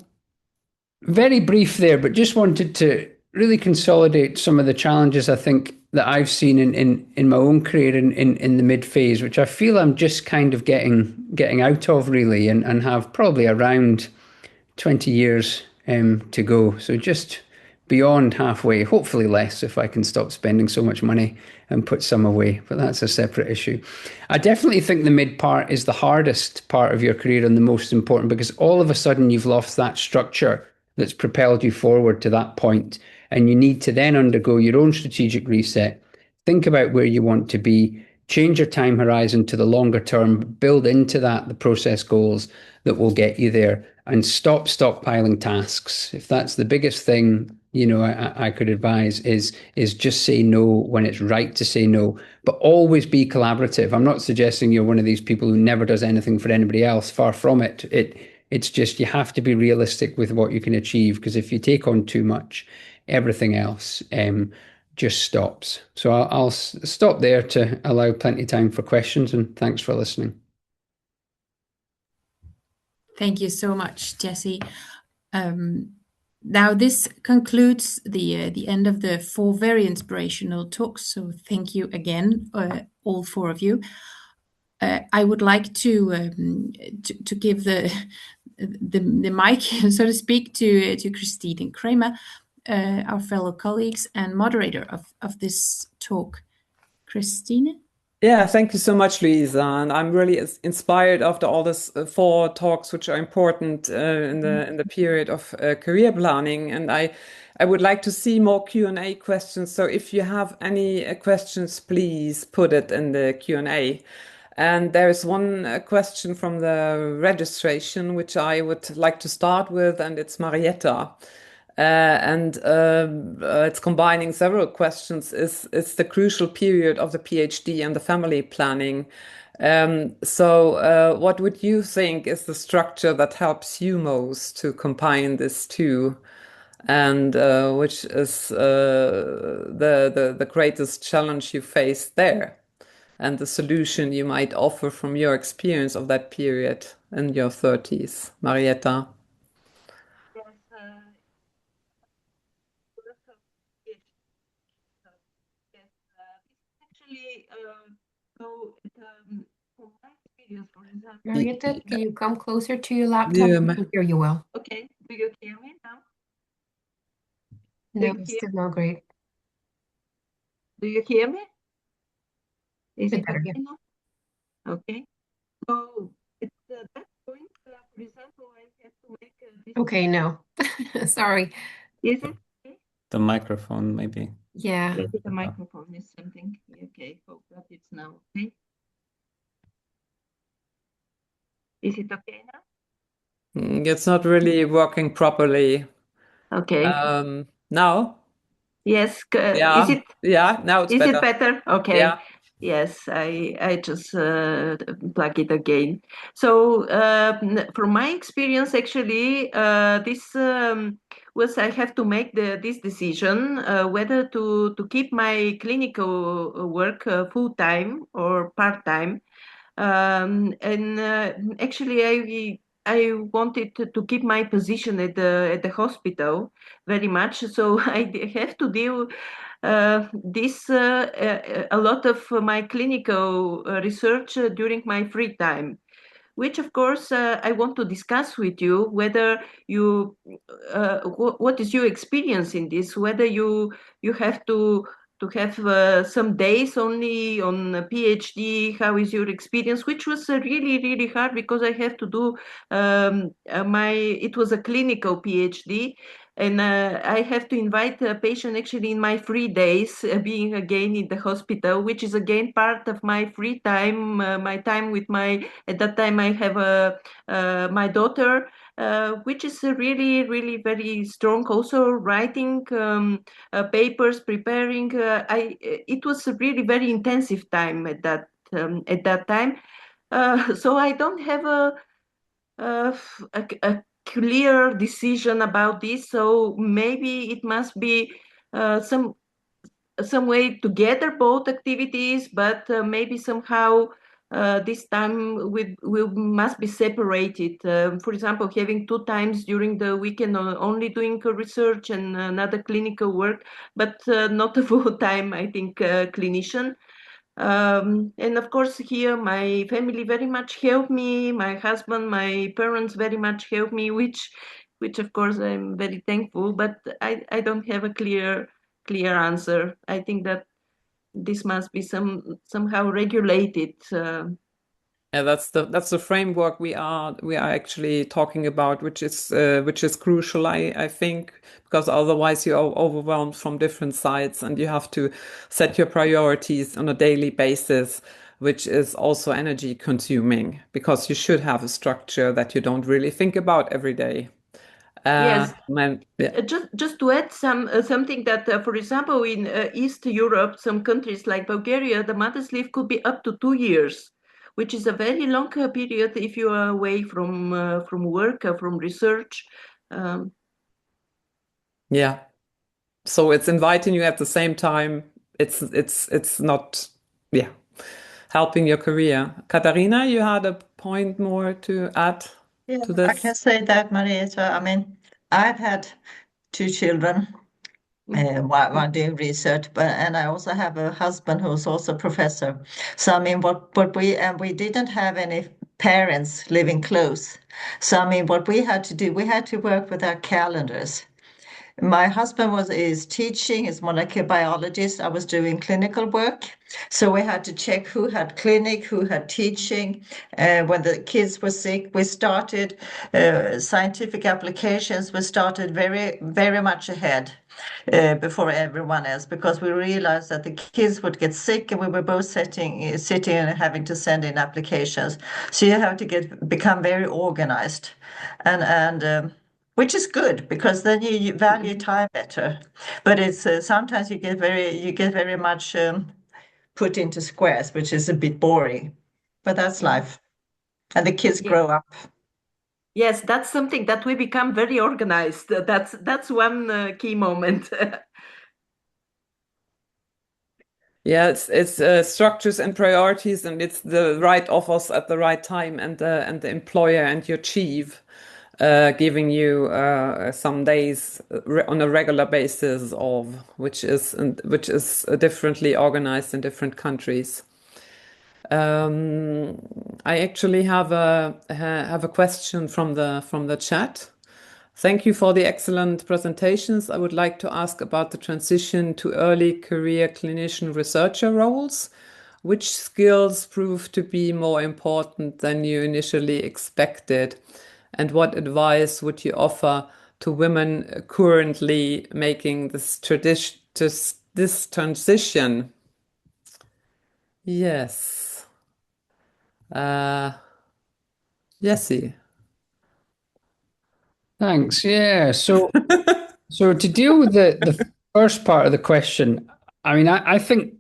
very brief there, but just wanted to really consolidate some of the challenges I think that I've seen in my own career in the mid phase, which I feel I'm just kind of getting out of really, and have probably around 20 years to go. So just beyond halfway, hopefully less if I can stop spending so much money and put some away, but that's a separate issue. I definitely think the mid part is the hardest part of your career and the most important, because all of a sudden you've lost that structure that's propelled you forward to that point, and you need to then undergo your own strategic reset, think about where you want to be, change your time horizon to the longer term, build into that the process goals that will get you there, and stop stockpiling tasks. If that's the biggest thing, you know, I could advise is just say no when it's right to say no, but always be collaborative. I'm not suggesting you're one of these people who never does anything for anybody else. Far from it. It's just you have to be realistic with what you can achieve, because if you take on too much, everything else just stops. So I'll stop there to allow plenty of time for questions, and thanks for listening. Thank you so much, Jesse. Now this concludes the end of the 4 very inspirational talks. So thank you again, all 4 of you. I would like to give the mic, so to speak, to Christine Kramer, our fellow colleagues and moderator of this talk. Christine? Yeah, thank you so much, Luisa. And I'm really inspired after all these 4 talks, which are important in the period of career planning. And I would like to see more Q&A questions. So if you have any questions, please put it in the Q&A. And there is one question from the registration, which I would like to start with, and it's Marietta. It's combining several questions. It's the crucial period of the PhD and the family planning. So what would you think is the structure that helps you most to combine this two? And which is the greatest challenge you face there? And the solution you might offer from your experience of that period in your 30s, Marietta? Yes, actually, so from my experience, for example. Marietta, can you come closer to your laptop? Yeah, I can hear you well. Okay, do you hear me now? No, it's still not great. Do you hear me? Is Bit it better, okay now? Okay. So at that point, for example, I have to make this. Okay, no. Sorry. Is it okay? The microphone, maybe. Yeah. Maybe the microphone is something. Okay, hope that it's now okay. Is it okay now? It's not really working properly. Okay. Now? Yes. Yeah. Is it? Yeah. Now it's Is better. it better? Okay. Yeah. Yes, I just plug it again. So from my experience, actually, this was I have to make this decision whether to keep my clinical work full time or part time. And actually, I wanted to keep my position at the hospital very much. So I have to deal a lot of my clinical research during my free time, which of course I want to discuss with you whether you what is your experience in this, whether you have to have some days only on a PhD. How is your experience, which was really hard because I have to do it was a clinical PhD, and I have to invite a patient actually in my free days, being again in the hospital, which is again part of my free time, my time with at that time I have my daughter, which is really very strong. Also writing papers, preparing. It was a really very intensive time at that time. So I don't have a clear decision about this. So maybe it must be some way together both activities, but maybe somehow this time we must be separated. For example, having 2 times during the weekend only doing research and another clinical work, but not a full time, I think, clinician. And of course, here my family very much helped me. My husband, my parents very much helped me, which of course I'm very thankful. But I don't have a clear answer. I think that this must be somehow regulated. Yeah, that's the framework we are actually talking about, which is crucial, I think, because otherwise you are overwhelmed from different sides and you have to set your priorities on a daily basis, which is also energy consuming because you should have a structure that you don't really think about every day. Yes. Yeah. Just to add something that, for example, in East Europe, some countries like Bulgaria, the mother's leave could be up to 2 years, which is a very long period if you are away from work, from research. Yeah. So it's inviting you at the same time. It's not, yeah, helping your career. Katharina, you had a point more to add Yeah, to I this? can say that, Maria. So, I mean, I've had 2 children while doing research, and I also have a husband who's also a professor. So, I mean, what we didn't have any parents living close. So, I mean, what we had to do, we had to work with our calendars. My husband is teaching, is molecular biologist. I was doing clinical work. So we had to check who had clinic, who had teaching. When the kids were sick, we started scientific applications. We started very, very much ahead before everyone else, because we realized that the kids would get sick and we were both sitting and having to send in applications. So you have to become very organized. And which is good, because then you value time better. But it's sometimes you get very much put into squares, which is a bit boring. But that's life, and the kids grow up. Yes, that's something that we become very organized. That's one key moment. Yeah, it's structures and priorities, and it's the right offers at the right time, and the employer and your chief giving you some days on a regular basis, of which is differently organized in different countries. I actually have a question from the chat. Thank you for the excellent presentations. I would like to ask about the transition to early career clinician researcher roles. Which skills prove to be more important than you initially expected? And what advice would you offer to women currently making this transition? Yes. Jessie. Thanks. Yeah. So to deal with the first part of the question, I mean, I think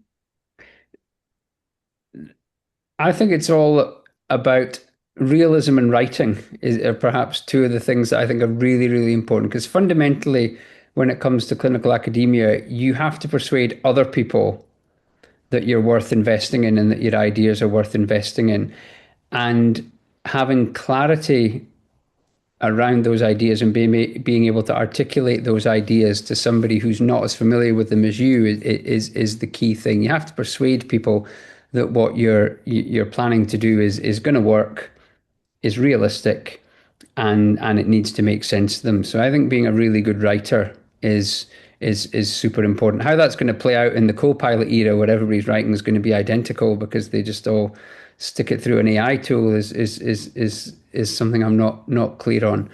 it's all about realism and writing are perhaps two of the things that I think are really, really important, because fundamentally, when it comes to clinical academia, you have to persuade other people that you're worth investing in and that your ideas are worth investing in. And having clarity around those ideas and being able to articulate those ideas to somebody who's not as familiar with them as you is the key thing. You have to persuade people that what you're planning to do is going to work, is realistic, and it needs to make sense to them. So I think being a really good writer is super important. How that's going to play out in the co-pilot era, where everybody's writing is going to be identical because they just all stick it through an AI tool, is something I'm not clear on.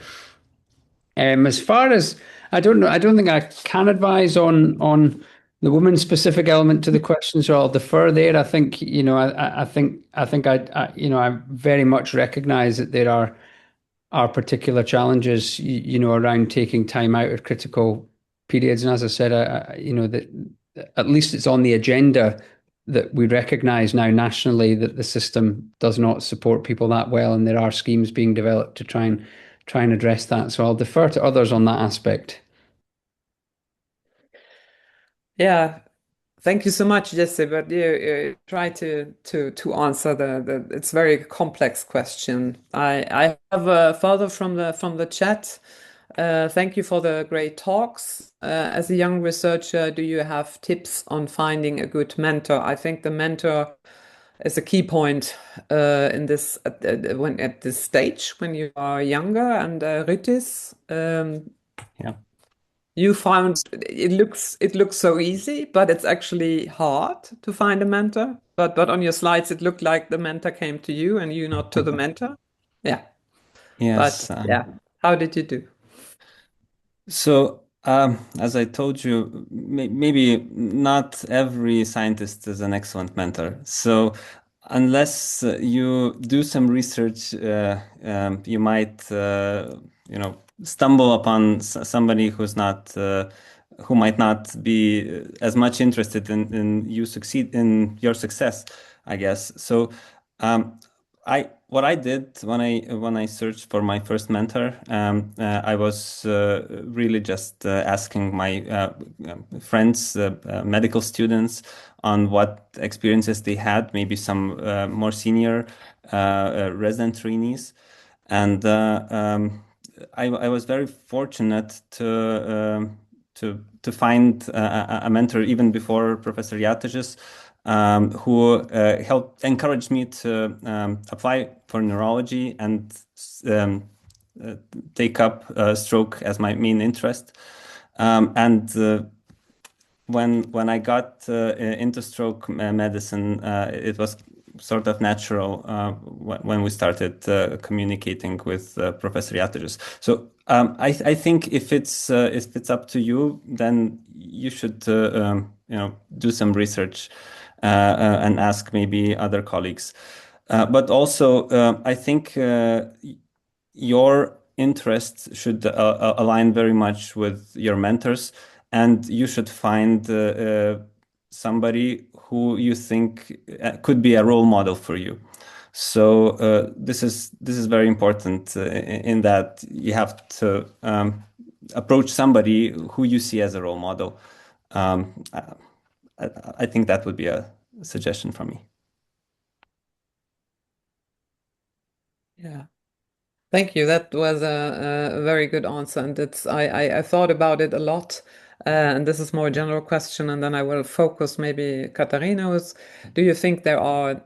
As far as I don't know, I don't think I can advise on the woman specific element to the question, so I'll defer there. I think I think I very much recognise that there are particular challenges around taking time out of critical periods, and as I said, that at least it's on the agenda, that we recognise now nationally that the system does not support people that well, and there are schemes being developed to try and address that. So I'll defer to others on that aspect. Yeah, thank you so much, Jesse. But you try to answer the it's very complex question. I have a further from the chat. Thank you for the great talks. As a young researcher, do you have tips on finding a good mentor? I think the mentor is a key point in this at this stage when you are younger. And Rytis, Yeah. you found it looks so easy, but it's actually hard to find a mentor. But on your slides, it looked like the mentor came to you and you not to the mentor. Yeah. Yes. But yeah, how did you do? So, as I told you, maybe not every scientist is an excellent mentor. So, unless you do some research, you might, stumble upon somebody who might not be as much interested in your success, I guess. So, I what I did when I searched for my first mentor, I was really just asking my friends, medical students, on what experiences they had, maybe some more senior resident trainees, and I was very fortunate to find a mentor even before Professor Yatish's, who helped encourage me to apply for neurology and take up stroke as my main interest. And when I got into stroke medicine, it was sort of natural when we started communicating with Professor Yatish's. So I think if it's up to you, then you should do some research and ask maybe other colleagues. But also, I think your interests should align very much with your mentors, and you should find somebody who you think could be a role model for you. So this is very important in that you have to approach somebody who you see as a role model. I think that would be a suggestion from me. Yeah. Thank you. That was a very good answer, and I thought about it a lot. And this is more a general question, and then I will focus maybe Katarina was, do you think there are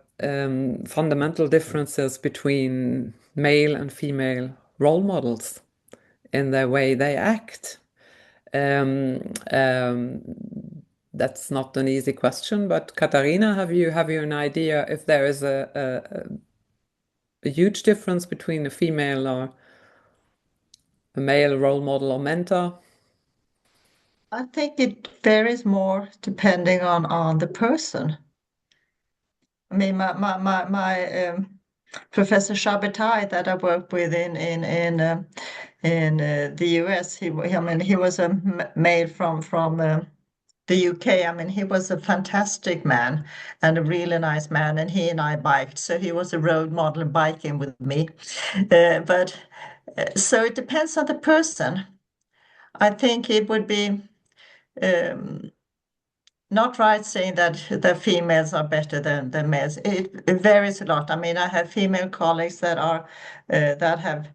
fundamental differences between male and female role models in the way they act? That's not an easy question, but Katarina, have you an idea if there is a huge difference between a female or a male role model or mentor? I think it varies more depending on the person. I mean, my Professor Shabatai that I worked with in the US, I mean, he was a male from the UK. I mean, he was a fantastic man and a really nice man, and he and I biked, so he was a road model biking with me. So it depends on the person. I think it would be not right saying that the females are better than males. It varies a lot. I mean, I have female colleagues that are that have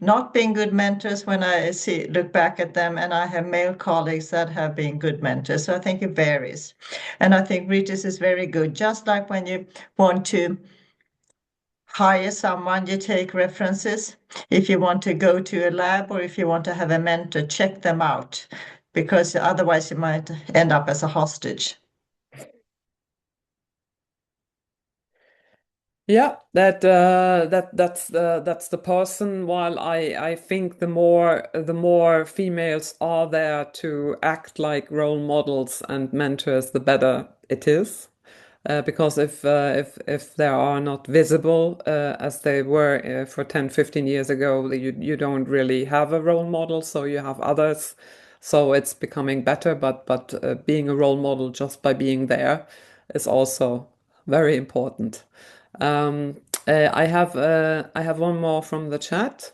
not been good mentors when I look back at them, and I have male colleagues that have been good mentors. So I think it varies, and I think Regis is very good. Just like when you want to hire someone, you take references. If you want to go to a lab or if you want to have a mentor, check them out, because otherwise you might end up as a hostage. Yeah, that's the person. While I think the more females are there to act like role models and mentors, the better it is. Because if they are not visible as they were for 10, 15 years ago, you don't really have a role model, so you have others. So it's becoming better, but being a role model just by being there is also very important. I have one more from the chat.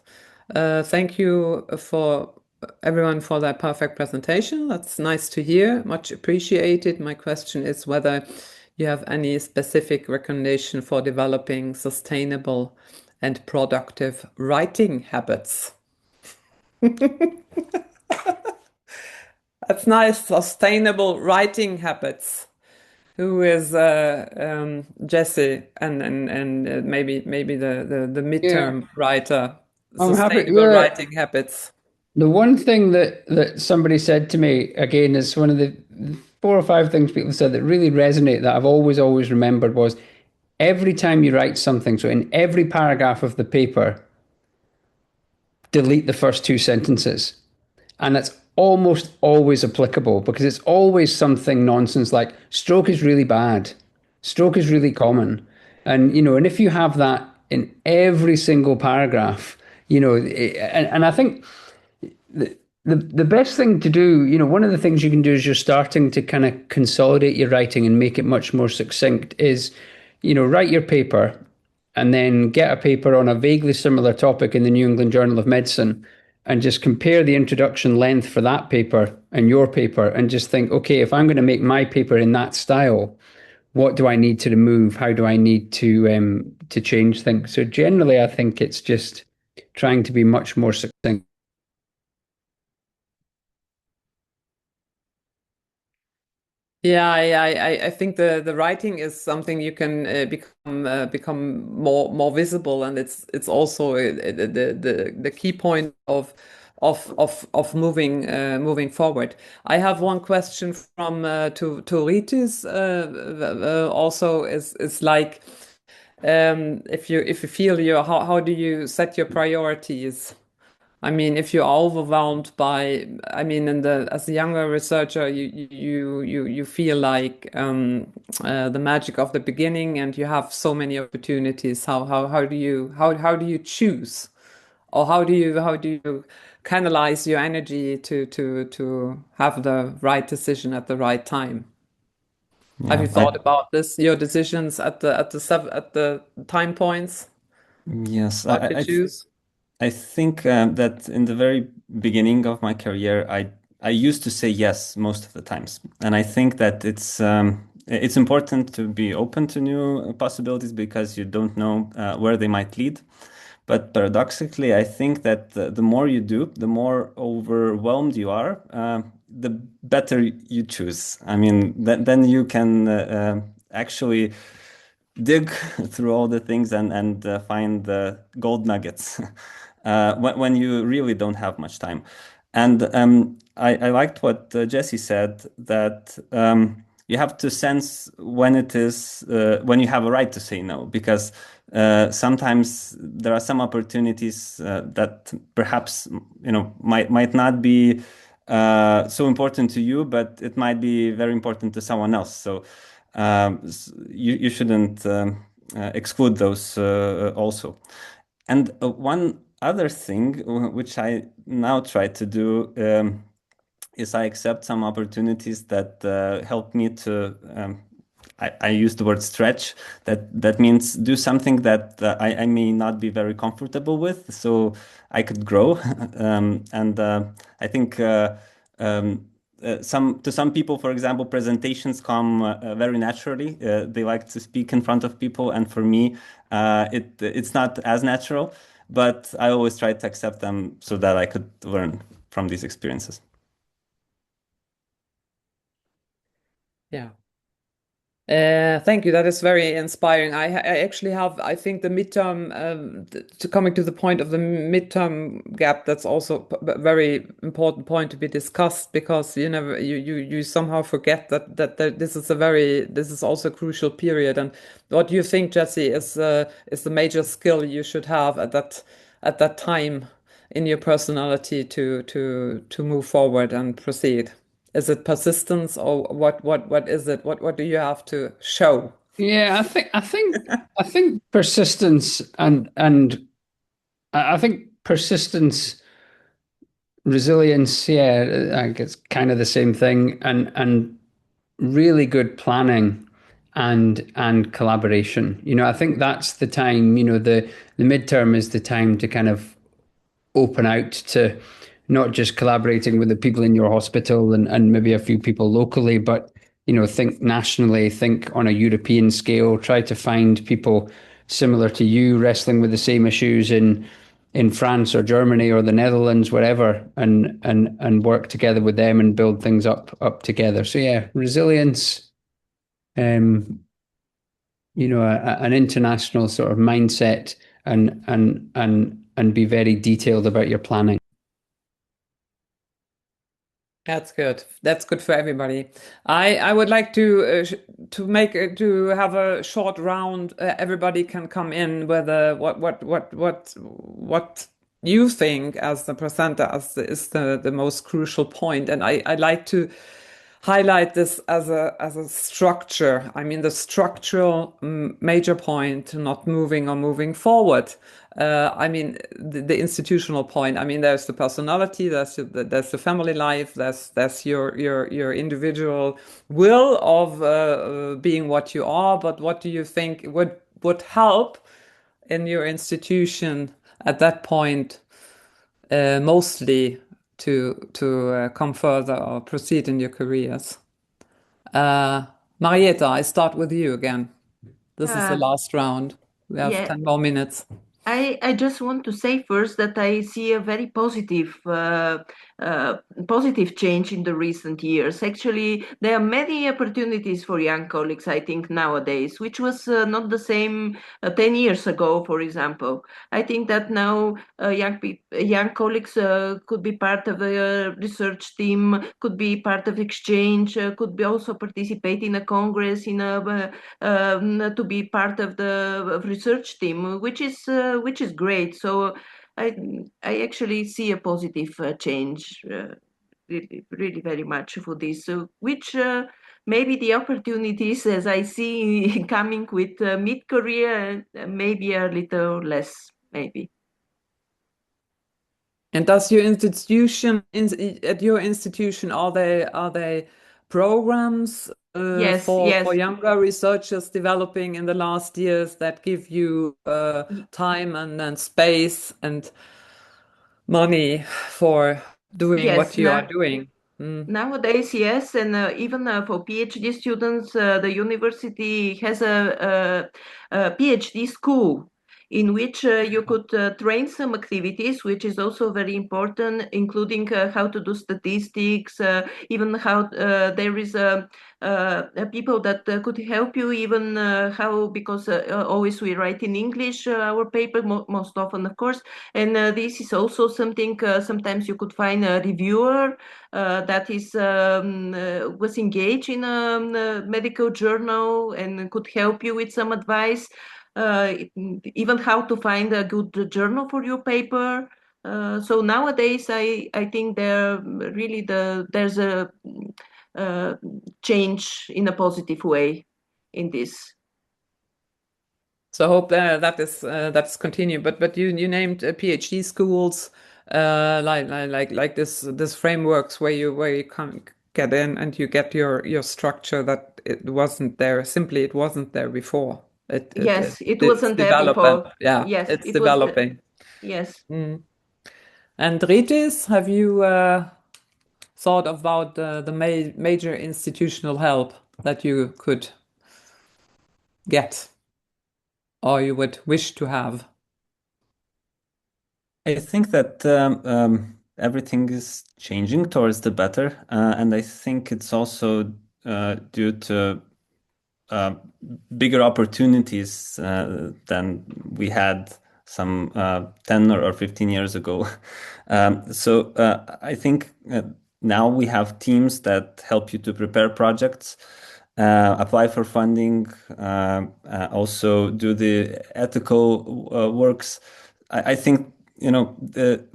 Thank you for everyone for that perfect presentation. That's nice to hear. Much appreciated. My question is whether you have any specific recommendation for developing sustainable and productive writing habits. That's nice. Sustainable writing habits. Who is Jesse and maybe the midterm writer? I'm happy. Sustainable writing habits. The one thing that somebody said to me, again, is one of the 4 or 5 things people said that really resonate, that I've always remembered, was every time you write something, so in every paragraph of the paper, delete the first 2 sentences. And that's almost always applicable, because it's always something nonsense like stroke is really bad, stroke is really common. And, and if you have that in every single paragraph, and I think the best thing to do, one of the things you can do as you're starting to kind of consolidate your writing and make it much more succinct is, write your paper and then get a paper on a vaguely similar topic in the New England Journal of Medicine and just compare the introduction length for that paper and your paper and just think, okay, if I'm going to make my paper in that style, what do I need to remove? How do I need to change things? So generally, I think it's just trying to be much more succinct. Yeah, I think the writing is something you can become more visible, and it's also the key point of moving forward. I have one question from to Ritis also is like if you feel how do you set your priorities? I mean, if you're overwhelmed by, I mean, as a younger researcher, you feel like the magic of the beginning, and you have so many opportunities. How do you choose, or how do you canalize your energy to have the right decision at the right time? Have you thought about this? Your decisions at the time points? Yes, What to choose? I think that in the very beginning of my career, I used to say yes most of the times, and I think that it's important to be open to new possibilities because you don't know where they might lead. But paradoxically, I think that the more you do, the more overwhelmed you are, the better you choose. I mean, then you can actually dig through all the things and find the gold nuggets when you really don't have much time. And I liked what Jesse said, that you have to sense when it is when you have a right to say no, because sometimes there are some opportunities that perhaps might not be so important to you, but it might be very important to someone else. So you shouldn't exclude those also. And one other thing which I now try to do is I accept some opportunities that help me to. I use the word stretch. That means do something that I may not be very comfortable with, so I could grow. And I think some people, for example, presentations come very naturally. They like to speak in front of people, and for me, it's not as natural. But I always try to accept them so that I could learn from these experiences. Yeah. Thank you. That is very inspiring. I actually have, I think the midterm, coming to the point of the midterm gap, that's also a very important point to be discussed, because you somehow forget that this is also a crucial period. And what do you think, Jesse, is the major skill you should have at that time in your personality to move forward and proceed? Is it persistence, or what is it? What do you have to show? Yeah, I think persistence and I think persistence, resilience, yeah, I guess kind of the same thing, and really good planning and collaboration. I think that's the time, the midterm is the time to kind of open out to not just collaborating with the people in your hospital and maybe a few people locally, but think nationally, think on a European scale, try to find people similar to you wrestling with the same issues in France or Germany or the Netherlands, wherever, and work together with them and build things up together. So yeah, resilience, an international sort of mindset, and be very detailed about your planning. That's good. That's good for everybody. I would like to have a short round. Everybody can come in with what you think as the presenter is the most crucial point, and I like to highlight this as a structure. I mean, the structural major point, not moving or moving forward. I mean, the institutional point. I mean, there's the personality, there's the family life, there's your individual will of being what you are. But what do you think would help in your institution at that point, mostly to come further or proceed in your careers? Marietta, I start with you again. This is the last round. We have Yeah. 10 more minutes. I just want to say first that I see a very positive change in the recent years. Actually, there are many opportunities for young colleagues, I think, nowadays, which was not the same 10 years ago, for example. I think that now young colleagues could be part of a research team, could be part of exchange, could be also participate in a congress, to be part of the research team, which is great. So I actually see a positive change, really, really very much for this, which maybe the opportunities as I see coming with mid-career, maybe a little less, maybe. And does your institution at your institution are they programs Yes, for yes. younger researchers developing in the last years that give you time and space and money for doing Yes, what you are doing? nowadays, yes, and even for PhD students, the university has a PhD school in which you could train some activities, which is also very important, including how to do statistics, even how there is people that could help you, even how, because always we write in English our paper, most often, of course, and this is also something, sometimes you could find a reviewer that was engaged in a medical journal and could help you with some advice, even how to find a good journal for your paper. So nowadays, I think there's a change in a positive way in this. So I hope that's continued. But you named PhD schools, like this frameworks where you can get in and you get your structure that it wasn't there. Simply, it wasn't there before. Yes, it It's wasn't there development. before. Yeah, Yes, it's it was. developing. Yes. And Regis, have you thought about the major institutional help that you could get or you would wish to have? I think that everything is changing towards the better, and I think it's also due to bigger opportunities than we had some 10 or 15 years ago. So I think now we have teams that help you to prepare projects, apply for funding, also do the ethical works. I think,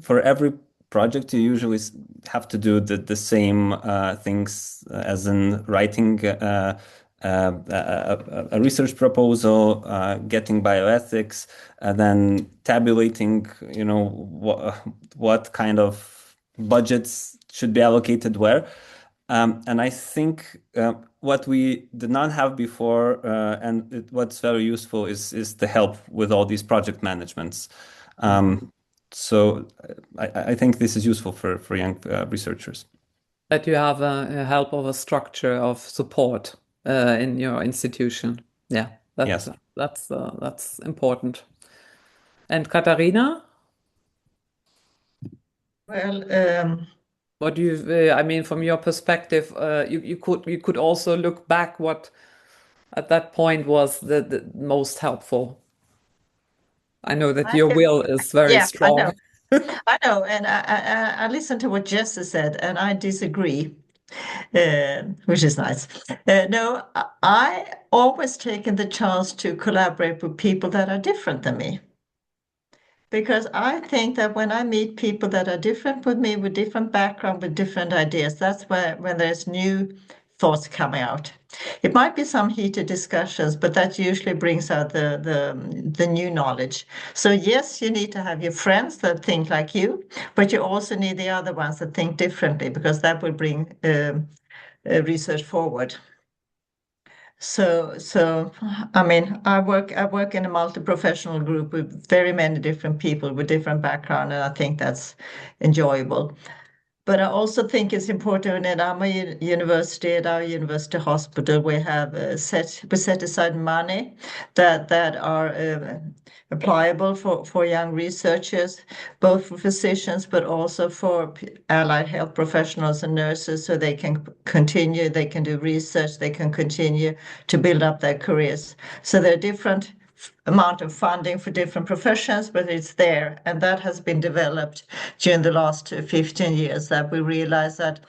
for every project, you usually have to do the same things, as in writing a research proposal, getting bioethics, and then tabulating, what kind of budgets should be allocated where. And I think what we did not have before, and what's very useful is the help with all these project managements. So I think this is useful for young researchers. That you have a help of a structure of support in your institution. Yeah, Yes. that's important. And Katharina? Well, what do you? I mean, from your perspective, you could also look back what at that point was the most helpful. I know that your will is very strong. I know. I know, and I listened to what Jesse said, and I disagree, which is nice. No, I always taken the chance to collaborate with people that are different than me. Because I think that when I meet people that are different with me, with different background, with different ideas, that's when there's new thoughts coming out. It might be some heated discussions, but that usually brings out the new knowledge. So yes, you need to have your friends that think like you, but you also need the other ones that think differently, because that will bring research forward. So I mean, I work in a multi-professional group with very many different people with different background, and I think that's enjoyable. But I also think it's important at our university, at our university hospital, we have set aside money that are applicable for young researchers, both for physicians but also for allied health professionals and nurses, so they can continue, they can do research, they can continue to build up their careers. So there are different amount of funding for different professions, but it's there. And that has been developed during the last 15 years, that we realize that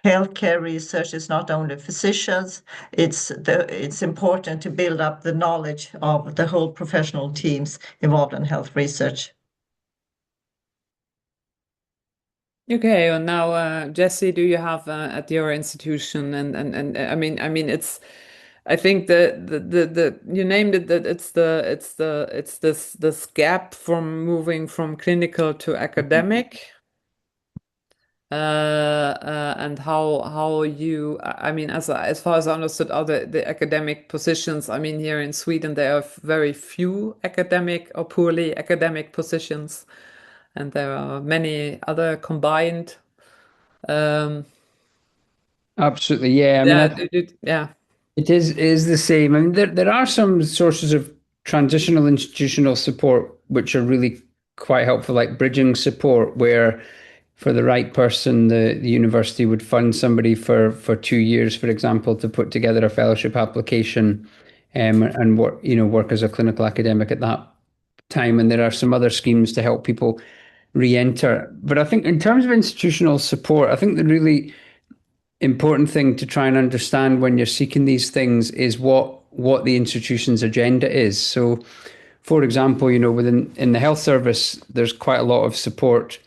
healthcare research is not only physicians, it's important to build up the knowledge of the whole professional teams involved in health research. Okay, and now, Jesse, do you have at your institution and I mean it's, I think the you named it, that it's this gap from moving from clinical to academic, and how you, I mean, as far as I understood, the academic positions, I mean, here in Sweden there are very few academic or purely academic positions, and there are many other combined. Absolutely, yeah. I mean, Yeah. it is the same. I mean, there are some sources of transitional institutional support which are really quite helpful, like bridging support, where for the right person, the university would fund somebody for 2 years, for example, to put together a fellowship application, and work as a clinical academic at that time. And there are some other schemes to help people re-enter. But I think in terms of institutional support, I think the really important thing to try and understand when you're seeking these things is what the institution's agenda is. So, for example, in the health service, there's quite a lot of support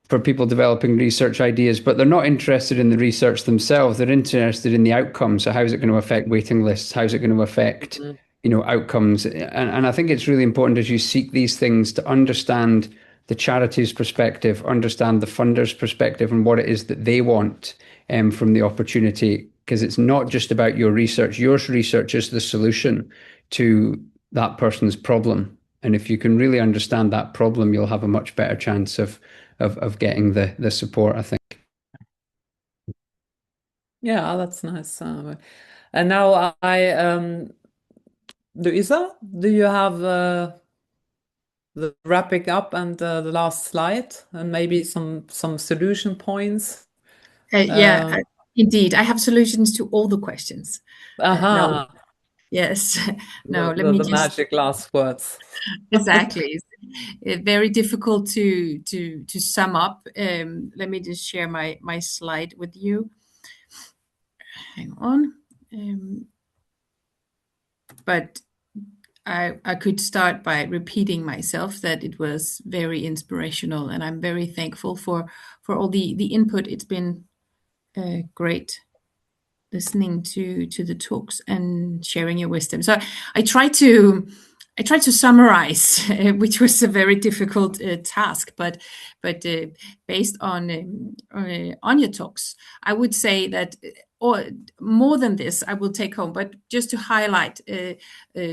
for people developing research ideas, but they're not interested in the research themselves. They're interested in the outcomes. So how is it going to affect waiting lists? How's it going to affect, outcomes? And I think it's really important as you seek these things to understand the charity's perspective, understand the funder's perspective, and what it is that they want from the opportunity, because it's not just about your research. Your research is the solution to that person's problem. And if you can really understand that problem, you'll have a much better chance of getting the support, I think. Yeah, that's nice. And now Luisa, do you have the wrapping up and the last slide, and maybe some solution points? Indeed. I have solutions to all the questions. No. Yes. No, let me the just... magic last words. Exactly. It's very difficult to sum up. Let me just share my slide with you. Hang on. But I could start by repeating myself that it was very inspirational, and I'm very thankful for all the input. It's been great listening to the talks and sharing your wisdom. So I tried to summarize, which was a very difficult task, but based on your talks, I would say that, or more than this, I will take home. But just to highlight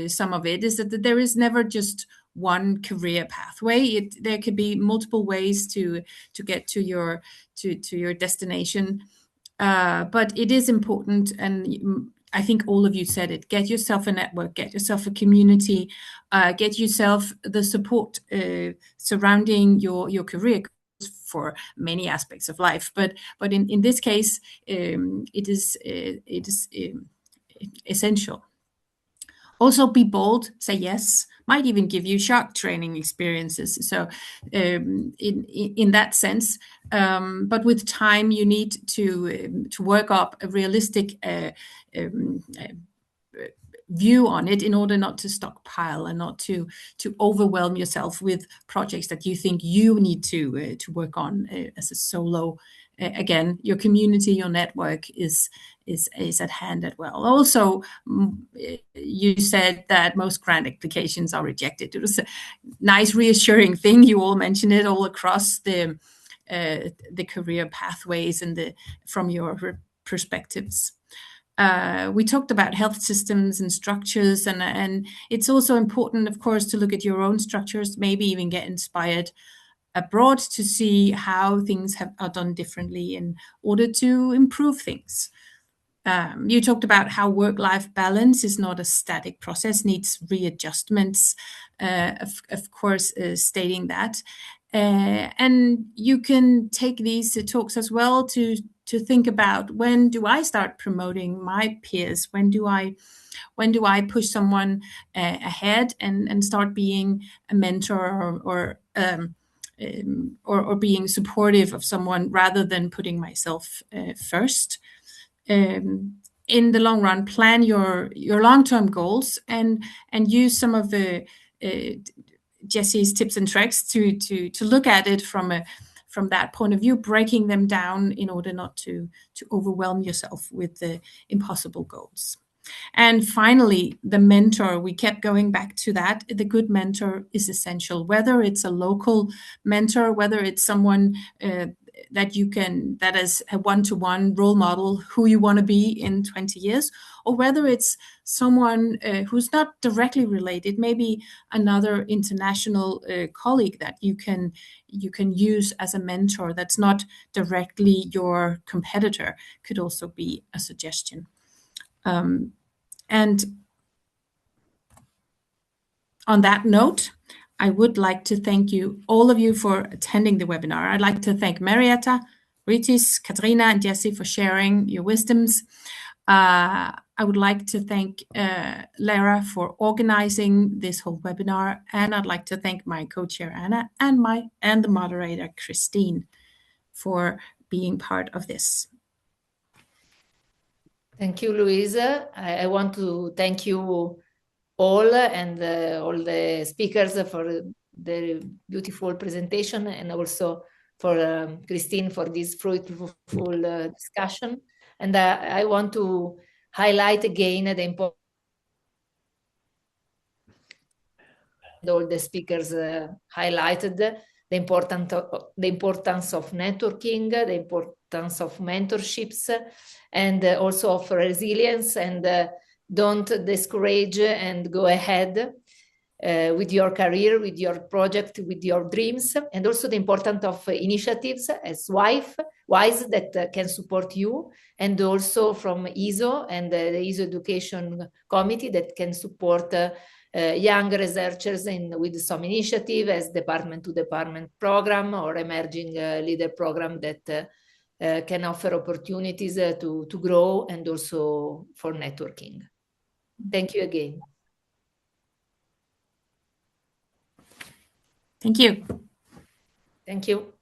some of it, is that there is never just one career pathway. There could be multiple ways to get to your destination. But it is important, and I think all of you said it, get yourself a network, get yourself a community, get yourself the support surrounding your career for many aspects of life. But in this case, it is essential. Also, be bold, say yes, might even give you shark training experiences. So in that sense, but with time, you need to work up a realistic view on it in order not to stockpile and not to overwhelm yourself with projects that you think you need to work on as a solo. Again, your community, your network is at hand as well. Also, you said that most grant applications are rejected. It was a nice, reassuring thing. You all mentioned it all across the career pathways and from your perspectives. We talked about health systems and structures, and it's also important, of course, to look at your own structures, maybe even get inspired abroad to see how things are done differently in order to improve things. You talked about how work-life balance is not a static process, needs readjustments, of course, stating that. And you can take these talks as well to think about, when do I start promoting my peers? When do I push someone ahead and start being a mentor or being supportive of someone rather than putting myself first? In the long run, plan your long-term goals and use some of the Jessie's tips and tricks to look at it from that point of view, breaking them down in order not to overwhelm yourself with the impossible goals. And finally, the mentor, we kept going back to that. The good mentor is essential, whether it's a local mentor, whether it's someone that is a one-to-one role model who you want to be in 20 years, or whether it's someone who's not directly related, maybe another international colleague that you can use as a mentor that's not directly your competitor, could also be a suggestion. And on that note, I would like to thank you, all of you, for attending the webinar. I'd like to thank Marietta, Ritis, Katrina, and Jessie for sharing your wisdoms. I would like to thank Lara for organizing this whole webinar, and I'd like to thank my co-chair Anna and the moderator Christine for being part of this. Thank you, Louise. I want to thank you all and all the speakers for the beautiful presentation, and also for Christine for this fruitful discussion. And I want to highlight again the importance all the speakers highlighted, the importance of networking, the importance of mentorships, and also of resilience, and don't discourage and go ahead with your career, with your project, with your dreams, and also the importance of initiatives as WISE that can support you, and also from ESO and the ESO Education Committee that can support young researchers with some initiative as department-to-department program or emerging leader program that can offer opportunities to grow and also for networking. Thank you again. Thank you. Thank you.